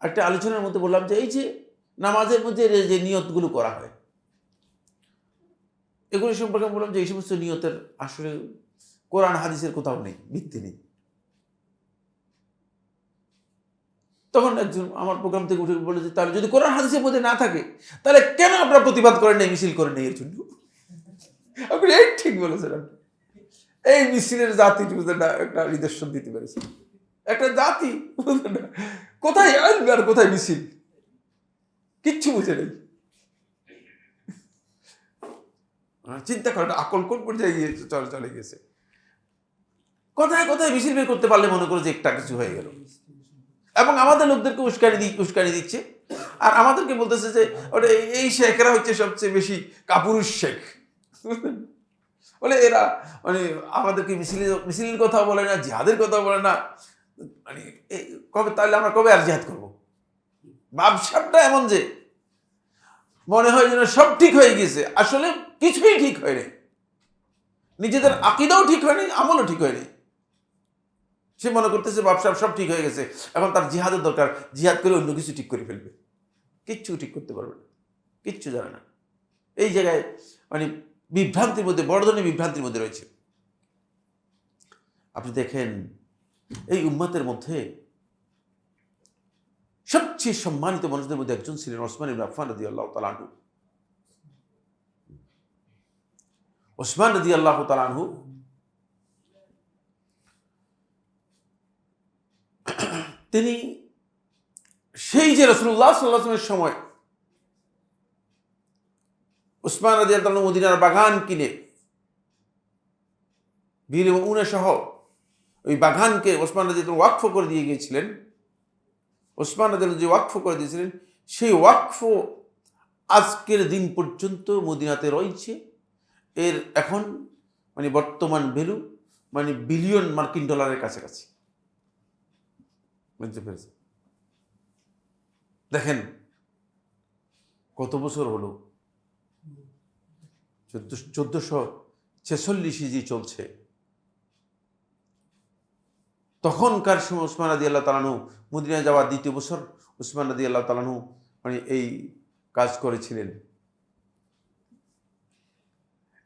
একটা আলোচনার মধ্যে বললাম যে এই যে নামাজের মধ্যে যে নিয়তগুলো করা হয়, এগুলো সম্পর্কে আমি বললাম যে এই সমস্ত নিয়তের আসলে কোরআন হাদিসের কোথাও নেই, ভিত্তি নেই। তখন একজন আমার প্রোগ্রাম থেকে উঠে বলে যে তাহলে যদি কোরআন হাদিসের মধ্যে না থাকে তাহলে কেন আপনারা প্রতিবাদ করেন নাই, মিছিল করেন নাই এর জন্য? আপনি এই ঠিক বলেছেন। আপনি এই মিছিলের জাতি একটা নিদর্শন দিতে পেরেছেন। একটা জাতি কোথায় আসবে আর কোথায় মিছিল, কিচ্ছু বুঝে নেই। চিন্তা করেন আকল কোন পর্যায়ে গিয়েছে, চলে গেছে। কোথায় কোথায় মিছিল বের করতে পারলে মনে করো যে একটা কিছু হয়ে গেল, এবং আমাদের লোকদেরকে উস্কানি দিচ্ছে। আর আমাদেরকে বলতেছে যে ওটা এই শেখরা হচ্ছে সবচেয়ে বেশি কাপুরুষ শেখ। বলে এরা মানে আমাদেরকে মিছিলের কথা বলে না, জিহাদের কথা বলে না। মানে কবে তাহলে আমরা কবে আর জিহাদ করবো? ব্যবসাটা এমন যে মনে হয় যেন সব ঠিক হয়ে গেছে, আসলে কিছুই ঠিক হয়নি। নিজেদের আকীদাও ঠিক হয়নি, আমলও ঠিক হয়নি। সে মনে করতেছে ব্যবসা সব ঠিক হয়ে গেছে, এখন তার জিহাদের দরকার, জিহাদ করে অন্য কিছু ঠিক করে ফেলবে। কিচ্ছু ঠিক করতে পারবে না, কিচ্ছু জানে না। এই জায়গায় মানে বিভ্রান্তির মধ্যে, বড় ধরনের বিভ্রান্তির মধ্যে রয়েছে। আপনি দেখেন এই উম্মতের মধ্যে সবচেয়ে সম্মানিত মানুষদের মধ্যে একজন ছিলেন ওসমান ইবনে আফফান রাদিয়াল্লাহু তাআলা আনহু। ওসমান রাদিয়াল্লাহু তাআলা আনহু তিনি সেই যে রাসূলুল্লাহ সাল্লাল্লাহু আলাইহি ওয়াসাল্লামের সময় ওসমান রাদিয়াল্লাহু তাআলা মদিনার বাগান কিনে বীর উনে সহ ওই বাগানকে ওসমান রাদিয়াল্লাহু ওয়াকফ করে দিয়ে গিয়েছিলেন। ওসমান রাদিয়াল্লাহু যে ওয়াকফ করে দিয়েছিলেন, সেই ওয়াকফ আজকের দিন পর্যন্ত মদিনাতে রয়েছে। এর এখন মানে বর্তমান ভ্যালু মানে বিলিয়ন মার্কিন ডলারের কাছাকাছি। বুঝতে পেরেছেন? দেখেন কত বছর হলো, 1446 হিজরি চলছে। তখনকার সময় ওসমান রাদিয়াল্লাহু তাআলা আনহু মদিনায় যাওয়ার দ্বিতীয় বছর ওসমান রাদিয়াল্লাহু তাআলা আনহু মানে এই কাজ করেছিলেন।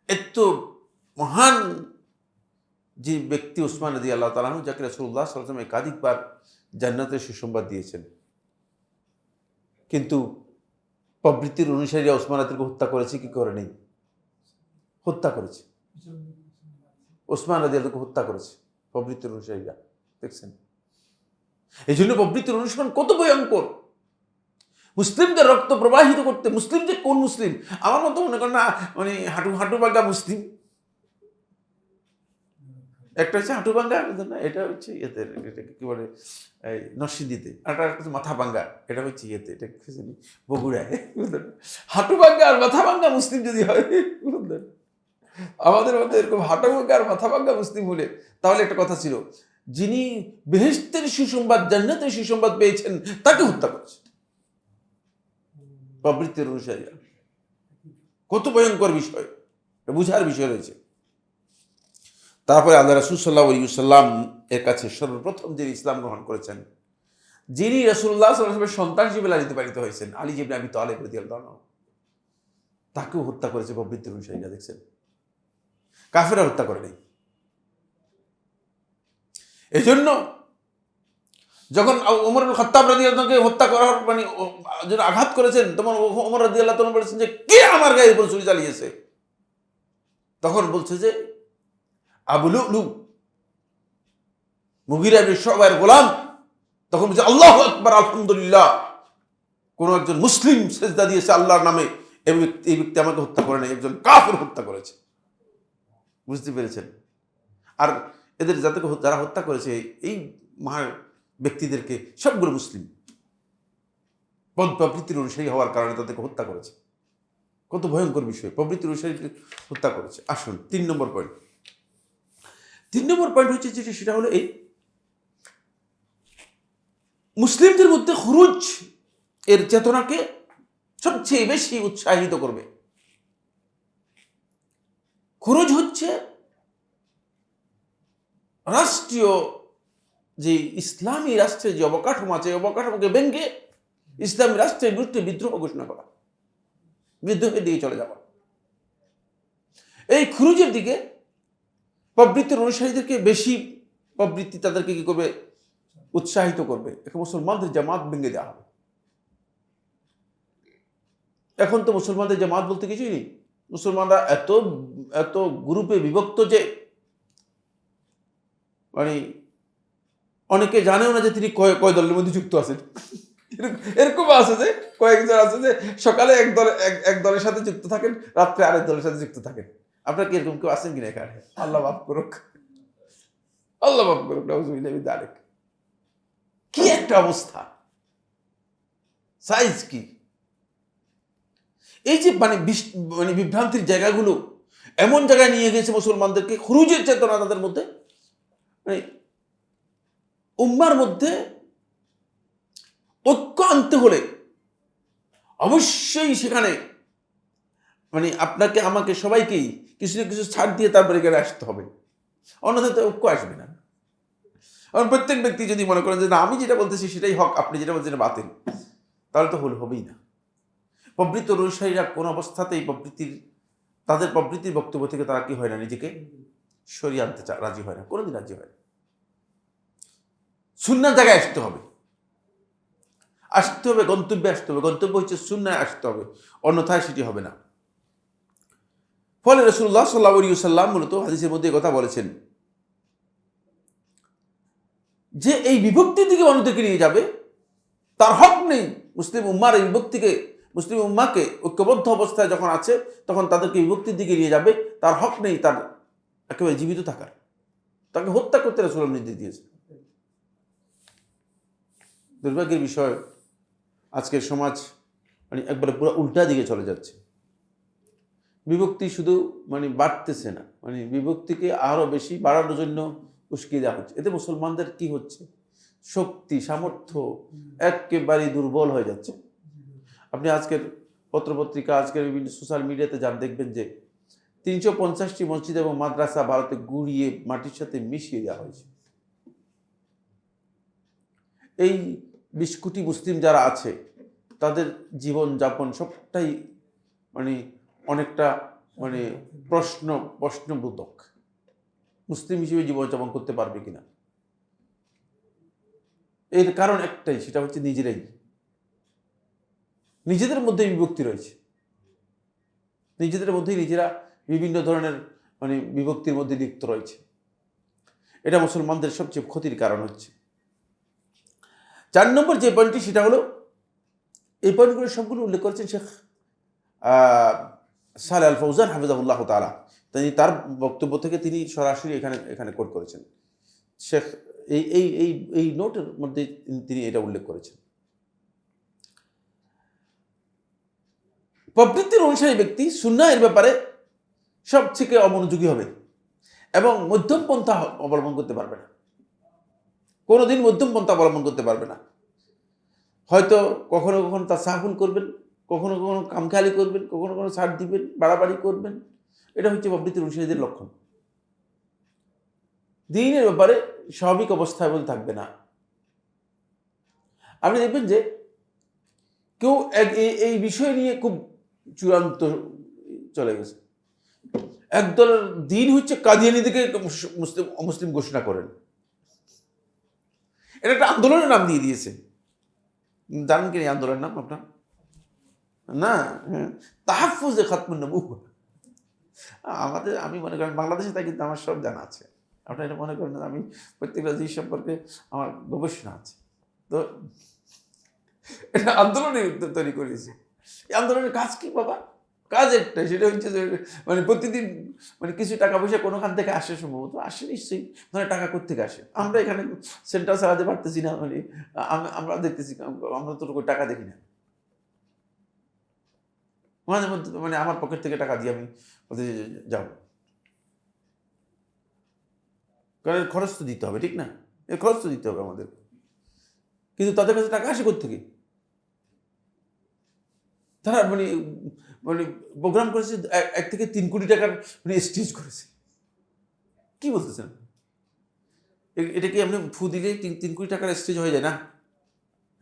এত মহান যে ব্যক্তি ওসমান রাদিয়াল্লাহু তাআলা আনহু, যাকে রাসূলুল্লাহ সাল্লাল্লাহু আলাইহি ওয়াসাল্লাম একাধিকবার জান্নাতের সুসংবাদ দিয়েছেন, কিন্তু প্রবৃত্তির অনুসারীরা ওসমান রাদিয়াল্লাহু হত্যা করেছে কি করে নেই? হত্যা করেছে। ওসমান রাদিয়াল্লাহু হত্যা করেছে প্রবৃত্তির অনুসারীরা। দেখছেন? এই জন্য প্রবৃত্তির অনুসরণ কত ভয়ঙ্কর। মুসলিমদের রক্ত প্রবাহিত করতে, মুসলিম যে কোন মুসলিম, আমার মতো মনে করেন না মানে হাঁটু ভাঙ্গা মুসলিম, একটা হচ্ছে হাঁটু ভাঙ্গা, এটা হচ্ছে ইয়েতে, এটাকে কি বলে এই নরসিংদীতে, আর একটা হচ্ছে মাথা ভাঙ্গা, এটা হচ্ছে ইয়েতে, এটা বগুড়ায়। হাঁটু ভাঙ্গা আর মাথা ভাঙ্গা মুসলিম যদি হয়, আমাদের মধ্যে এরকম হাঁটু ভাঙ্গা আর মাথা ভাঙ্গা মুসলিম হলে তাহলে একটা কথা ছিল, যিনি বেহেশতের সুসংবাদ, জান্নাতের সুসংবাদ পেয়েছেন তাকে হত্যা করছে প্রবৃত্তির অনুসারীরা। কত ভয়ঙ্কর বিষয়, বুঝার বিষয় রয়েছে। তারপরে আল্লাহ রাসূল সাল্লাল্লাহু আলাইহি ওয়াসাল্লাম এর কাছে সর্বপ্রথম যিনি ইসলাম গ্রহণ করেছেন, যিনি রাসূলুল্লাহ সাল্লাল্লাহু আলাইহি ওয়াসাল্লামের সন্তান হিসেবে লালিত পালিত হয়েছেন, আলী ইবনে আবি তালিব রাদিয়াল্লাহু আনহু, তাকেও হত্যা করেছে প্রবৃত্তির অনুসারীরা। দেখছেন? কাফেররা হত্যা করে নাই। এই জন্য যখন ওমর ইবনে খাত্তাব রাদিয়াল্লাহু আনহুকে হত্যা করার মানে যখন আঘাত করেছেন, তখন ওমর রাদিয়াল্লাহু আনহু বলেছেন যে কে আমার গায়ের উপর ছুরি চালিয়েছে? তখন বলছে যে আবু লুলু, মুগীরা ইবনে শুআবার গোলাম। তখন বলছে আল্লাহু আকবার, আলহামদুলিল্লাহ, কোন একজন মুসলিম সিজদা দিয়েছে আল্লাহর নামে, এই ব্যক্তি আমাকে হত্যা করে নাই, একজন কাফের হত্যা করেছে। বুঝতে পেরেছেন? আর এদের যারা হত্যা করেছে এই মহা ব্যক্তিদেরকে সবগুলো মুসলিম, প্রবৃত্তির অনুসারী হওয়ার কারণে তাদেরকে হত্যা করেছে। কত ভয়ঙ্কর বিষয়, প্রবৃত্তির অনুসারীকে হত্যা করেছে। আসুন 3 নম্বর পয়েন্ট। 3 নম্বর পয়েন্ট হচ্ছে যেটা, সেটা হলো এই মুসলিমদের মধ্যে খুরুজ এর চেতনাকে সবচেয়ে বেশি উৎসাহিত করবে। খুরুজ হচ্ছে রাষ্ট্রীয় যে ইসলামী রাষ্ট্রের যে অবকাঠামো আছে, অবকাঠামোকে ভেঙে ইসলামী রাষ্ট্রের বিরুদ্ধে বিদ্রোহ ঘোষণা করা, বিদ্রোহের দিকে চলে যাওয়া। এই খুরুজের দিকে প্রবৃত্তির অনুসারীদেরকে বেশি প্রবৃত্তি তাদেরকে কি করবে, উৎসাহিত করবে। এখন মুসলমানদের জামাত ভেঙে দেওয়া হবে। এখন তো মুসলমানদের জামাত বলতে কিছুই নেই। মুসলমানরা এত এত গ্রুপে বিভক্ত যে মানে অনেকে জানেও না যে তিনি কয় দলের মধ্যে যুক্ত আছেন। এরকম আছে যে কয়েকজন আছে যে সকালে এক দলের সাথে যুক্ত থাকেন, রাত্রে আরেক দলের সাথে যুক্ত থাকেন। আপনার কি এরকম কেউ আছেন কিনা এখানে? আল্লাহ মাফ করুক, আল্লাহ মাফ করুক। কি একটা অবস্থা, সাইজ কি! এই যে মানে বিভ্রান্তির জায়গাগুলো এমন জায়গায় নিয়ে গেছে মুসলমানদেরকে, খুরুজের চেতনা তাদের মধ্যে, মানে উম্মার মধ্যে ঐক্য আনতে হলে অবশ্যই সেখানে মানে আপনাকে আমাকে সবাইকেই কিছু না কিছু ছাড় দিয়ে তারপরে এখানে আসতে হবে, অন্যথায় তো ঐক্য আসবে না। কারণ প্রত্যেক ব্যক্তি যদি মনে করেন যে না আমি যেটা বলতেছি সেটাই হক, আপনি যেটা বলছেন বাতিল, তাহলে তো হবেই না। প্রবৃত্ত অনুসারীরা কোন অবস্থাতেই তাদের প্রবৃত্তির বক্তব্য থেকে তারা কি হয় না, নিজেকে সরিয়ে আনতে রাজি হয় না, কোনোদিন রাজি হয় না। সুন্নাহর জায়গায় আসতে হবে, গন্তব্যে আসতে হবে। গন্তব্য হচ্ছে সুন্নায় আসতে হবে, অন্যথায় সেটি হবে না। ফলে রাসূলুল্লাহ সাল্লাল্লাহু আলাইহি ওয়াসাল্লাম মূলত হাদিসের মধ্যে কথা বলেছেন যে এই বিভক্তির দিকে মানুষদেরকে নিয়ে যাবে, তার হক নেই। মুসলিম উম্মার এই বিভক্তিকে, মুসলিম উম্মাকে ঐক্যবদ্ধ অবস্থায় যখন আছে তখন তাদেরকে বিভক্তির দিকে নিয়ে যাবে, তার হক নেই তার একেবারে জীবিত থাকার, তাকে হত্যা করতে রাসূলুল্লাহ নির্দেশ দিয়েছে। দুর্ভাগ্যের বিষয়, আজকের সমাজ মানে একবারে পুরো উল্টা দিকে চলে যাচ্ছে। বিভক্তি শুধু মানে বাড়তেছে না, মানে বিভক্তিকে আরো বেশি বাড়ানোর জন্য উস্কিয়ে দেওয়া হচ্ছে। এতে মুসলমানদের কি হচ্ছে, শক্তি সামর্থ্য একেবারে দুর্বল হয়ে যাচ্ছে। আপনি আজকের পত্রপত্রিকা, আজকের বিভিন্ন সোশ্যাল মিডিয়াতে যান, দেখবেন যে 350টি মসজিদ এবং মাদ্রাসা ভারতে গুড়িয়ে মাটির সাথে মিশিয়ে দেওয়া হয়েছে। এই 20 কোটি মুসলিম যারা আছে তাদের জীবন যাপন সবটাই মানে অনেকটা মানে প্রশ্নবোধক। মুসলিম হিসেবে জীবনযাপন করতে পারবে কিনা, এর কারণ একটাই, সেটা হচ্ছে নিজেদের মধ্যে বিভক্তি রয়েছে। নিজেদের মধ্যেই নিজেরা বিভিন্ন ধরনের মানে বিভক্তির মধ্যে লিপ্ত রয়েছে। এটা মুসলমানদের সবচেয়ে ক্ষতির কারণ হচ্ছে। 4 নম্বর যে পয়েন্টটি, সেটা হলো এই পয়েন্টগুলো সবগুলো উল্লেখ করেছেন শেখ সালেহ আল ফৌজান হাফিজাহুল্লাহ তাআলা। তিনি তার বক্তব্য থেকে তিনি সরাসরি এখানে কোট করেছেন। শেখ এই নোটের মধ্যে তিনি এটা উল্লেখ করেছেন। প্রবৃত্তির অনুসারী ব্যক্তি সুন্নাহ এর ব্যাপারে সবথেকে অমনোযোগী হবে এবং মধ্যম পন্থা অবলম্বন করতে পারবে না, কোনোদিন মধ্যম পন্থা অবলম্বন করতে পারবে না। হয়তো কখনো কখনো তার সাহুল করবেন, কখনো কখনো কামখালি করবেন, কখনো কখনো ছাড় দিবেন, বাড়াবাড়ি করবেন। এটা হচ্ছে প্রবৃত্তির অনুসারীদের লক্ষণ। দ্বীনের ব্যাপারে স্বাভাবিক অবস্থায় বলে থাকবে না। আপনি দেখবেন যে কেউ এই বিষয় নিয়ে খুব চূড়ান্ত চলে গেছে। একদলের দ্বীন হচ্ছে কাদিয়ানীদেরকে মুসলিম ঘোষণা করেন, এটা একটা আন্দোলনের নাম দিয়ে দিয়েছে। জানেন কি এই আন্দোলনের নাম আপনার? না, তাহাফুজে খাতমুন নবুওয়া। আমি মনে করেন বাংলাদেশে তাই, কিন্তু আমার সব জানা আছে। আপনারা এটা মনে করেন আমি প্রত্যেকটা জিনিস সম্পর্কে আমার গবেষণা আছে। তো এটা আন্দোলনের তৈরি করেছে। এই আন্দোলনের কাজ কি বাবা? কাজ একটাই, সেটা হচ্ছে যে মানে প্রতিদিন মানে কিছু টাকা পয়সা কোনোখান থেকে আসে, সম্ভবত আসে নিশ্চয়ই, মানে টাকা কোত্থেকে আসে। আমরা এখানে সেন্টার চালাতে পারতেছি না, মানে আমরা দেখতেছি, আমরা তো টাকা দেখি না। মাঝে মধ্যে মানে আমার পকেট থেকে টাকা দিয়ে আমি যাব, কারণ খরচ তো দিতে হবে, ঠিক না? এর খরচ তো দিতে হবে আমাদের, কিন্তু তাদের কাছে টাকা আসে কোত্থেকে? তারা মানে মানে প্রোগ্রাম করেছে 1 থেকে 3 কোটি টাকার মানে স্টেজ করেছে। কি বলতেছেন? এটা কি আপনি ফু দিলে 3 কোটি টাকার স্টেজ হয়ে যায় না?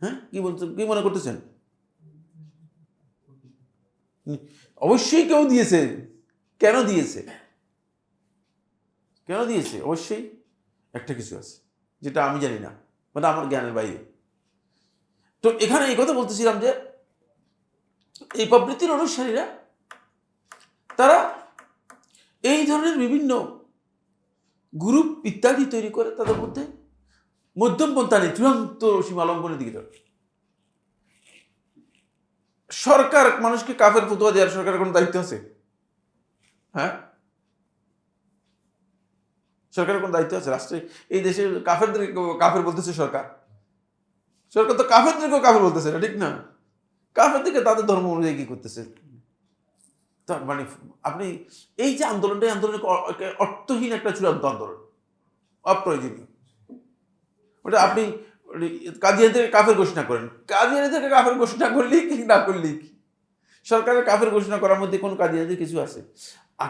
হ্যাঁ, কি বলছেন, কি মনে করতেছেন? অবশ্যই কেউ দিয়েছে। কেন দিয়েছে? কেন দিয়েছে? অবশ্যই একটা কিছু আছে যেটা আমি জানি না, মানে আমার জ্ঞানের বাইরে। তো এখানে এই কথা বলতেছিলাম যে এই প্রবৃত্তির অনুসারীরা তারা এই ধরনের বিভিন্ন গ্রুপ ইত্যাদি তৈরি করে তাদের মধ্যে মধ্যম পন্থা নেই, চূড়ান্ত সীমা লঙ্ঘনের দিকে যাবে। সরকার মানুষকে কাফের ফতোয়া দেওয়ার সরকারের কোনো দায়িত্ব আছে? হ্যাঁ, সরকারের কোনো দায়িত্ব আছে? রাষ্ট্রে এই দেশে কাফেরদের কাফের বলতেছে সরকার। সরকার তো কাফেরদেরকেও কাফের বলতেছে না, ঠিক না? কাফের দিকে তাদের ধর্ম অনুযায়ী কি করতেছে? তার মানে আপনি এই যে আন্দোলনটা, আন্দোলন অর্থহীন একটা চূড়ান্ত আন্দোলন, অপ্রয়োজনীয়। ওটা আপনি কাদিয়ানিদেরকে কাফের ঘোষণা করেন, কাদিয়ানিদেরকে কাফের ঘোষণা করলেই কি না করলেই কি? সরকারের কাফের ঘোষণা করার মধ্যে কোন কাদিয়ানিদের কিছু আছে?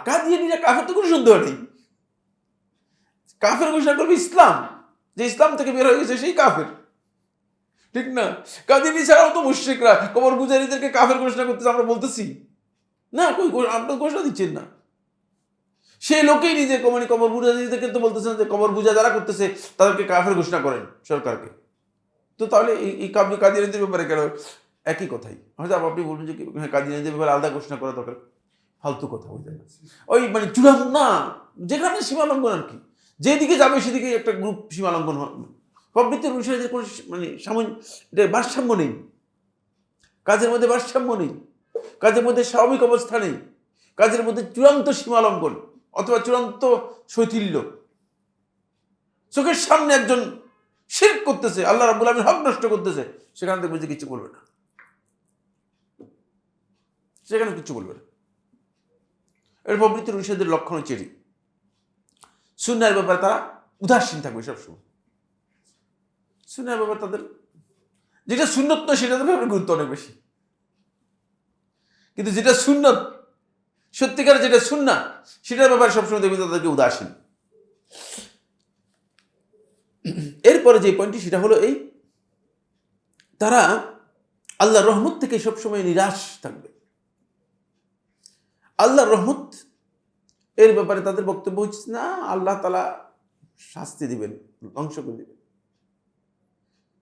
কাদিয়ানিরা কাফের তো কোনো সন্দেহ নেই। কাফের ঘোষণা করবে ইসলাম, যে ইসলাম থেকে বের হয়ে গেছে সেই কাফের, ঠিক না? কাদিয়ানি ছাড়াও তো মুশরিকরা কবর পূজারীদেরকে কাফের ঘোষণা করতেছে, আমরা বলতেছি না? আপনার ঘোষণা দিচ্ছেন না। সেই লোকেই নিজে মানে কবর পূজারীদেরকে তো বলতেছেন যে কবর পূজা যারা করতেছে তাদেরকে কাফের ঘোষণা করেন সরকারকে। তো তাহলে এই কাদিয়ানিদের ব্যাপারে কেন একই কথাই? হয়তো আপনি বলবেন যে কাদিয়ানিদের ব্যাপারে আলাদা ঘোষণা করা দরকার। ফালতু কথা বলতে ওই মানে চূড়ান্ত না, যেখানে সীমা লঙ্ঘন আর কি, যেদিকে যাবে সেদিকে একটা গ্রুপ সীমা লঙ্ঘন হয়। প্রবৃত্তির অনুসারে কোনো মানে ভারসাম্য নেই, কাজের মধ্যে ভারসাম্য নেই, কাজের মধ্যে স্বাভাবিক অবস্থা নেই, কাজের মধ্যে চূড়ান্ত সীমা লঙ্ঘন অথবা চূড়ান্ত শৈথিল্য। চোখের সামনে একজন শিরক করতেছে, আল্লাহ রাব্বুল আলামিন হক নষ্ট করতেছে, সেখান থেকে বুঝে কিছু বলবে না, সেখানে কিছু বলবে না। এর প্রবৃত্তির অনুসারীদের লক্ষণ হচ্ছে এটি। সুন্নাহর ব্যাপারে তারা উদাসীন থাকবে সবসময়। সুন্নাহর ব্যাপারে তাদের যেটা সুন্নত নয় সেটার ব্যাপারে গুরুত্ব অনেক বেশি, কিন্তু যেটা সুন্নত, সত্যিকার যেটা সুন্নাহ, সেটার ব্যাপারে সবসময় দেখবে তাদেরকে উদাসীন। এরপরে যে পয়েন্টটি সেটা হলো এই, তারা আল্লাহর রহমত থেকে সবসময় নিরাশ থাকবে। আল্লাহর রহমত এর ব্যাপারে তাদের বক্তব্য হচ্ছে না, আল্লাহ তাআলা শাস্তি দিবেন, ধ্বংস করে দিবেন।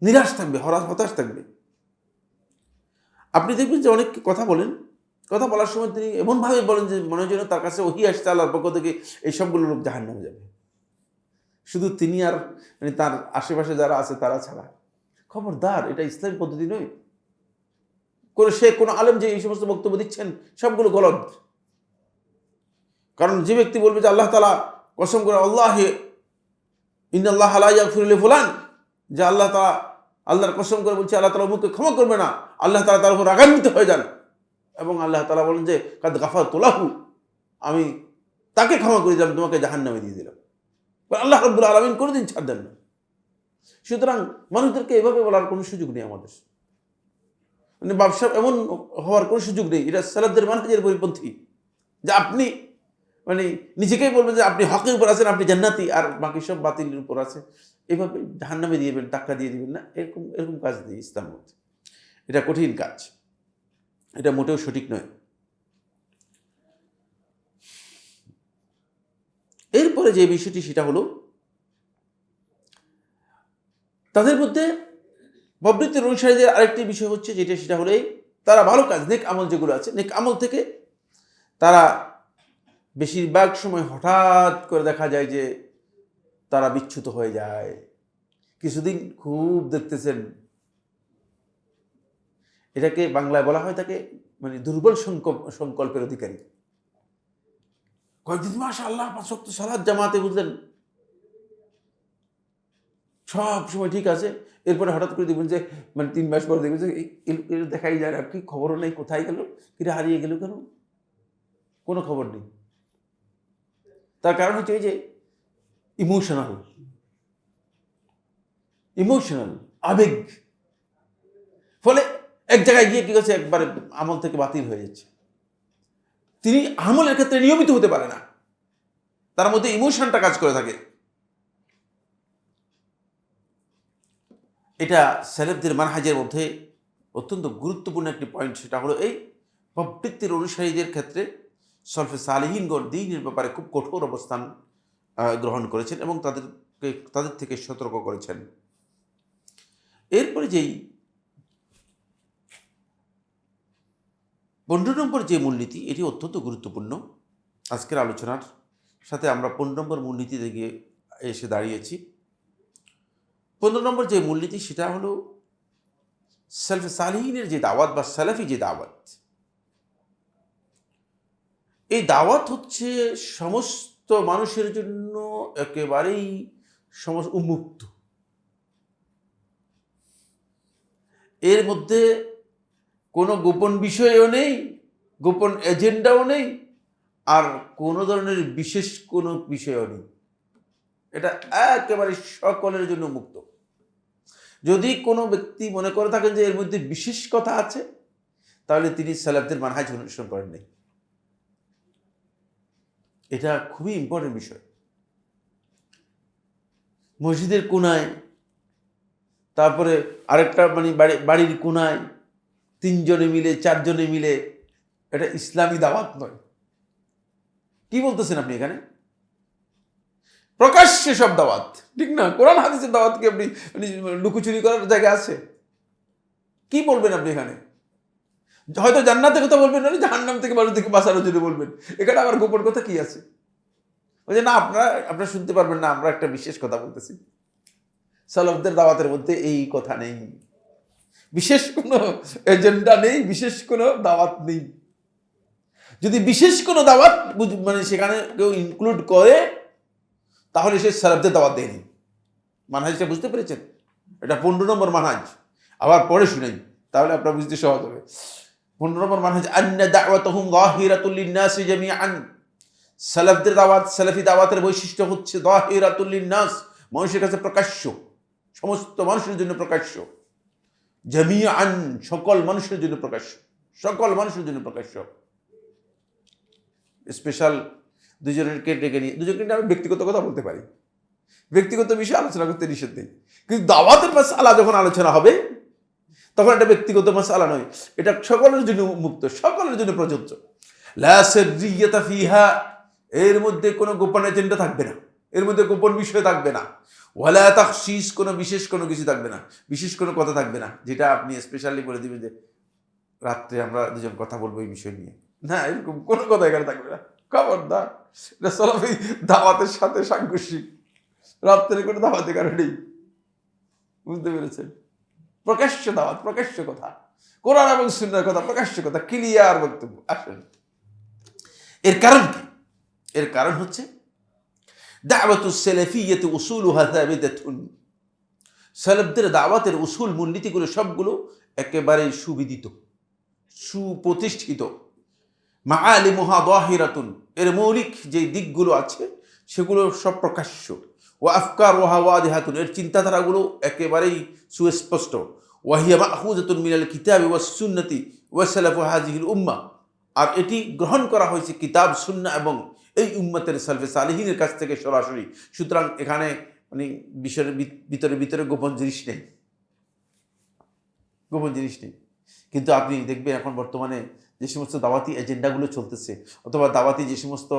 নিরাশ থাকবে, হতাশ থাকবে। আপনি দেখবেন যে অনেক কথা বলেন, কথা বলার সময় তিনি এমনভাবে বলেন যে মনে হয় যেন তার কাছে ওহী আসছে আল্লাহর পক্ষ থেকে, এই সবগুলো লোক জাহান্নামে যাবে, শুধু তিনি আর মানে তার আশেপাশে যারা আছে তারা ছাড়া। খবরদার, এটা ইসলামী পদ্ধতি নয়। কোনো আলেম যে এই সমস্ত বক্তব্য দিচ্ছেন সবগুলো গলত। কারণ যে ব্যক্তি বলবে যে আল্লাহ তাআলা কসম করে, আল্লাহি ইন্নাল্লাহা লা ইয়াগফিরু লিফুলান, যে আল্লাহ তাআলা, আল্লাহর কসম করে বলছে আল্লাহ তাআলা অমুককে ক্ষমা করবে না, আল্লাহ তাআলা তার উপর রাগান্বিত হয়ে যান, এবং আল্লাহ তাআলা বলেন যে কাদ গাফারতু লাহু, আমি তাকে ক্ষমা করে দিলাম, তোমাকে জাহান্নামে দিয়ে দিলাম। আল্লাহ রাব্বুল আলামিন কোনোদিন ছাড় দেন না। সুতরাং মানুষদেরকে এভাবে বলার কোনো সুযোগ নেই আমাদের, মানে ব্যবসা এমন হওয়ার কোনো সুযোগ নেই। এটা সালাফদের মানহাজের পরিপন্থী, যে আপনি মানে নিজেকেই বলবেন যে আপনি হকের উপর আছেন, আপনি জান্নাতি, আর বাকি সব বাতিলের উপর আছে, এভাবে জাহান্নামে দিয়ে দিবেন, টাকা দিয়ে দিবেন না, এরকম কাজ নেই ইসলামের মধ্যে। এটা কঠিন কাজ, এটা মোটেও সঠিক নয়। এরপরে যে বিষয়টি সেটা হলো তাদের মধ্যে প্রবৃত্তির অনুসারীদের আরেকটি বিষয় হচ্ছে যেটা, সেটা হলো এই, তারা ভালো কাজ, নেক আমল যেগুলো আছে, নেক আমল থেকে তারা বেশিরভাগ সময় হঠাৎ করে দেখা যায় যে তারা বিচ্যুত হয়ে যায়। কিছুদিন খুব দেখতেছেন, এটাকে বাংলায় বলা হয় তাকে মানে দুর্বল সংকল্পের অধিকারী। কয়েকদিন মাশাআল্লাহ 5 ওয়াক্ত সালাত জামাতে, বুঝলেন, সব সময় ঠিক আছে, এরপরে হঠাৎ করে দেখবেন যে মানে 3 মাস পরে দেখবেন যে দেখাই যায় না, কি খবরও নেই, কোথায় গেল, কিরা হারিয়ে গেল কেন, কোনো খবর নেই। তার কারণ হচ্ছে এই যে ইমোশনাল আবেগ। ফলে এক জায়গায় গিয়ে কি করছে, একবারে আমল থেকে বাতিল হয়ে যাচ্ছে। তিনি আমলের ক্ষেত্রে নিয়মিত হতে পারে না, তার মধ্যে ইমোশনটা কাজ করে থাকে। এটা সেলেফদের মানহাজের মধ্যে অত্যন্ত গুরুত্বপূর্ণ একটি পয়েন্ট। সেটা হলো এই প্রবৃত্তির অনুসারীদের ক্ষেত্রে সলফে সালিহিনগণ দ্বীনের ব্যাপারে খুব কঠোর অবস্থান গ্রহণ করেছেন এবং তাদের থেকে সতর্ক করেছেন। এরপরে যেই 15 নম্বর যে মূলনীতি, এটি অত্যন্ত গুরুত্বপূর্ণ। আজকের আলোচনার সাথে আমরা 15 নম্বর মূলনীতিতে গিয়ে এসে দাঁড়িয়েছি। 15 নম্বর যে মূলনীতি সেটা হলো সেলফে সালিহিনের যে দাওয়াত বা সালাফি যে দাওয়াত, এই দাওয়াত হচ্ছে সমস্ত মানুষের জন্য একেবারেই উন্মুক্ত। এর মধ্যে কোনো গোপন বিষয়ও নেই, গোপন এজেন্ডাও নেই, আর কোনো ধরনের বিশেষ কোনো বিষয়ও নেই। এটা একেবারে সকলের জন্য মুক্ত। যদি কোনো ব্যক্তি মনে করে থাকেন যে এর মধ্যে বিশেষ কথা আছে, তাহলে তিনি সালাফদের মানহাজ অনুসরণ করেন নাই। এটা খুবই ইম্পর্টেন্ট বিষয়। মসজিদের কোনায়, তারপরে আরেকটা বাড়ির কোনায় 3 জনে মিলে 4 জনে মিলে, এটা ইসলামী দাওয়াত নয়। কি বলতেছেন আপনি এখানে? প্রকাশ্যে সব দাওয়াত, ঠিক না? কোরআন হাদিসের দাওয়াত কি আপনি লুকোচুরি করার জায়গা আছে? কি বলবেন আপনি এখানে? হয়তো জান্নাতের কথা বলবেন, না জাহান্নাম থেকে মানুষদেরকে বাঁচানোর জন্য বলবেন। এখানে আবার গোপন কথা কি আছে? ওই যে না, আপনারা শুনতে পারবেন না, আমরা একটা বিশেষ কথা বলতেছি। সালাফদের দাওয়াতের মধ্যে এই কথা নেই, বিশেষ কোনো এজেন্ডা নেই, বিশেষ কোনো দাওয়াত নেই। যদি বিশেষ কোনো দাওয়াত সেখানে কেউ ইনক্লুড করে, তাহলে সে সালাফদের দাওয়াত দেয়নি। মানহাজটা বুঝতে পেরেছেন? এটা 15 নম্বর মানহাজ। আবার পরে শুনেন, তাহলে আপনার বুঝতে সহজ হবে। 15 নম্বর মানহাজ, আন্না দাওয়াতুহুম যাহিরাতুল লিন-নাসি জামিআন। সালাফদের দাওয়াত, সালাফি দাওয়াতের বৈশিষ্ট্য হচ্ছে যাহিরাতুল লিন-নাস, মানুষের কাছে প্রকাশ্য, সমস্ত মানুষের জন্য প্রকাশ্য। জামিআন, সকল মানুষের জন্য প্রকাশ্য, সকল মানুষের জন্য প্রকাশ্য। স্পেশাল দুজনকে ডেকে নিয়ে, দুজনকে আমি ব্যক্তিগত কথা বলতে পারি, ব্যক্তিগত বিষয়ে আলোচনা করতে নিষেধ নেই, কিন্তু দাওয়াতের মাসআলা যখন আলোচনা হবে তখন এটা ব্যক্তিগত মাসআলা নয়, এটা সকলের জন্য মুক্ত, সকলের জন্য প্রযোজ্য। লা সিররিয়াতা ফিহা, এর মধ্যে কোনো গোপন এজেন্ডা থাকবে না, এর মধ্যে গোপন বিষয় থাকবে না। ওয়ালা তাখসিস, কোনো বিশেষ কোনো কিছু থাকবে না, বিশেষ কোনো কথা থাকবে না যেটা আপনি স্পেশালি বলে দিবেন যে রাত্রে আমরা দুজন কথা বলবো এই বিষয় নিয়ে। না, এরকম কোনো কথা এখানে থাকবে না, খবরদার। এটা সালাফি দাওয়াতের সাথে সাংঘর্ষিক। রাত্রে কোনো দাওয়াতের কারণ নেই, বুঝতে পেরেছেন? প্রকাশ্য দাওয়াত, প্রকাশ্য কথা, কোরআন এবং সুন্নাহর কথা, প্রকাশ্য কথা, ক্লিয়ার বক্তব্য। আসেন, এর কারণ কি? এর কারণ হচ্ছে দাওয়াতুস সালাফিয়্যাতি উসুলুহা সাবিতাতুন। সালাফদের দাওয়াতের উসুল, মূলনীতিগুলো সবগুলো একেবারে সুবিদিত, সুপ্রতিষ্ঠিত। মাআলিমুহা যাহিরাতুন, এর মৌলিক যে দিকগুলো আছে সেগুলো সব প্রকাশ্য। ওয়া আফকারুহা ওয়াদিহাতুন, এর চিন্তাধারাগুলো একেবারেই সুস্পষ্ট। ওয়া হিয়া মাখুযাতুন মিনাল কিতাবি ওয়াস সুন্নতি ওয়া সালাফু হাযিহিল উম্মাহ, আর এটি গ্রহণ করা হয়েছে কিতাব, সুন্নাহ এবং এই উম্মতের সালফে সালিহিনের কাছ থেকে সরাসরি। সুতরাং এখানে বিষয়ের ভিতরে গোপন জিনিস নেই, গোপন জিনিস নেই। কিন্তু আপনি দেখবেন এখন বর্তমানে যে সমস্ত দাওয়াতি এজেন্ডাগুলো চলতেছে, অথবা দাওয়াতি যে সমস্ত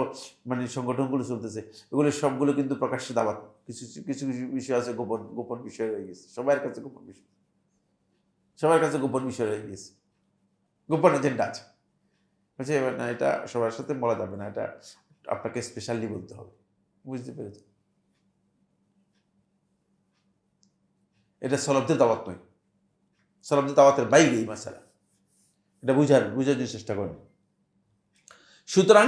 সংগঠনগুলো চলতেছে, এগুলো সবগুলো কিন্তু প্রকাশ্যে দাওয়াত। কিছু কিছু বিষয় আছে গোপন, গোপন বিষয় রয়ে গেছে, সবার কাছে গোপন বিষয়, সবার কাছে গোপন বিষয় রয়ে গেছে, গোপন এজেন্ডা আছে। বলছে না, এটা সবার সাথে বলা যাবে না, এটা আপনাকে স্পেশালি বলতে হবে। বুঝতে পেরেছেন? এটা সালাফদের দাওয়াত নয়, সালাফদের দাওয়াতের বাইরে এই মাসালা। এটা বুঝার চেষ্টা করেন। সুতরাং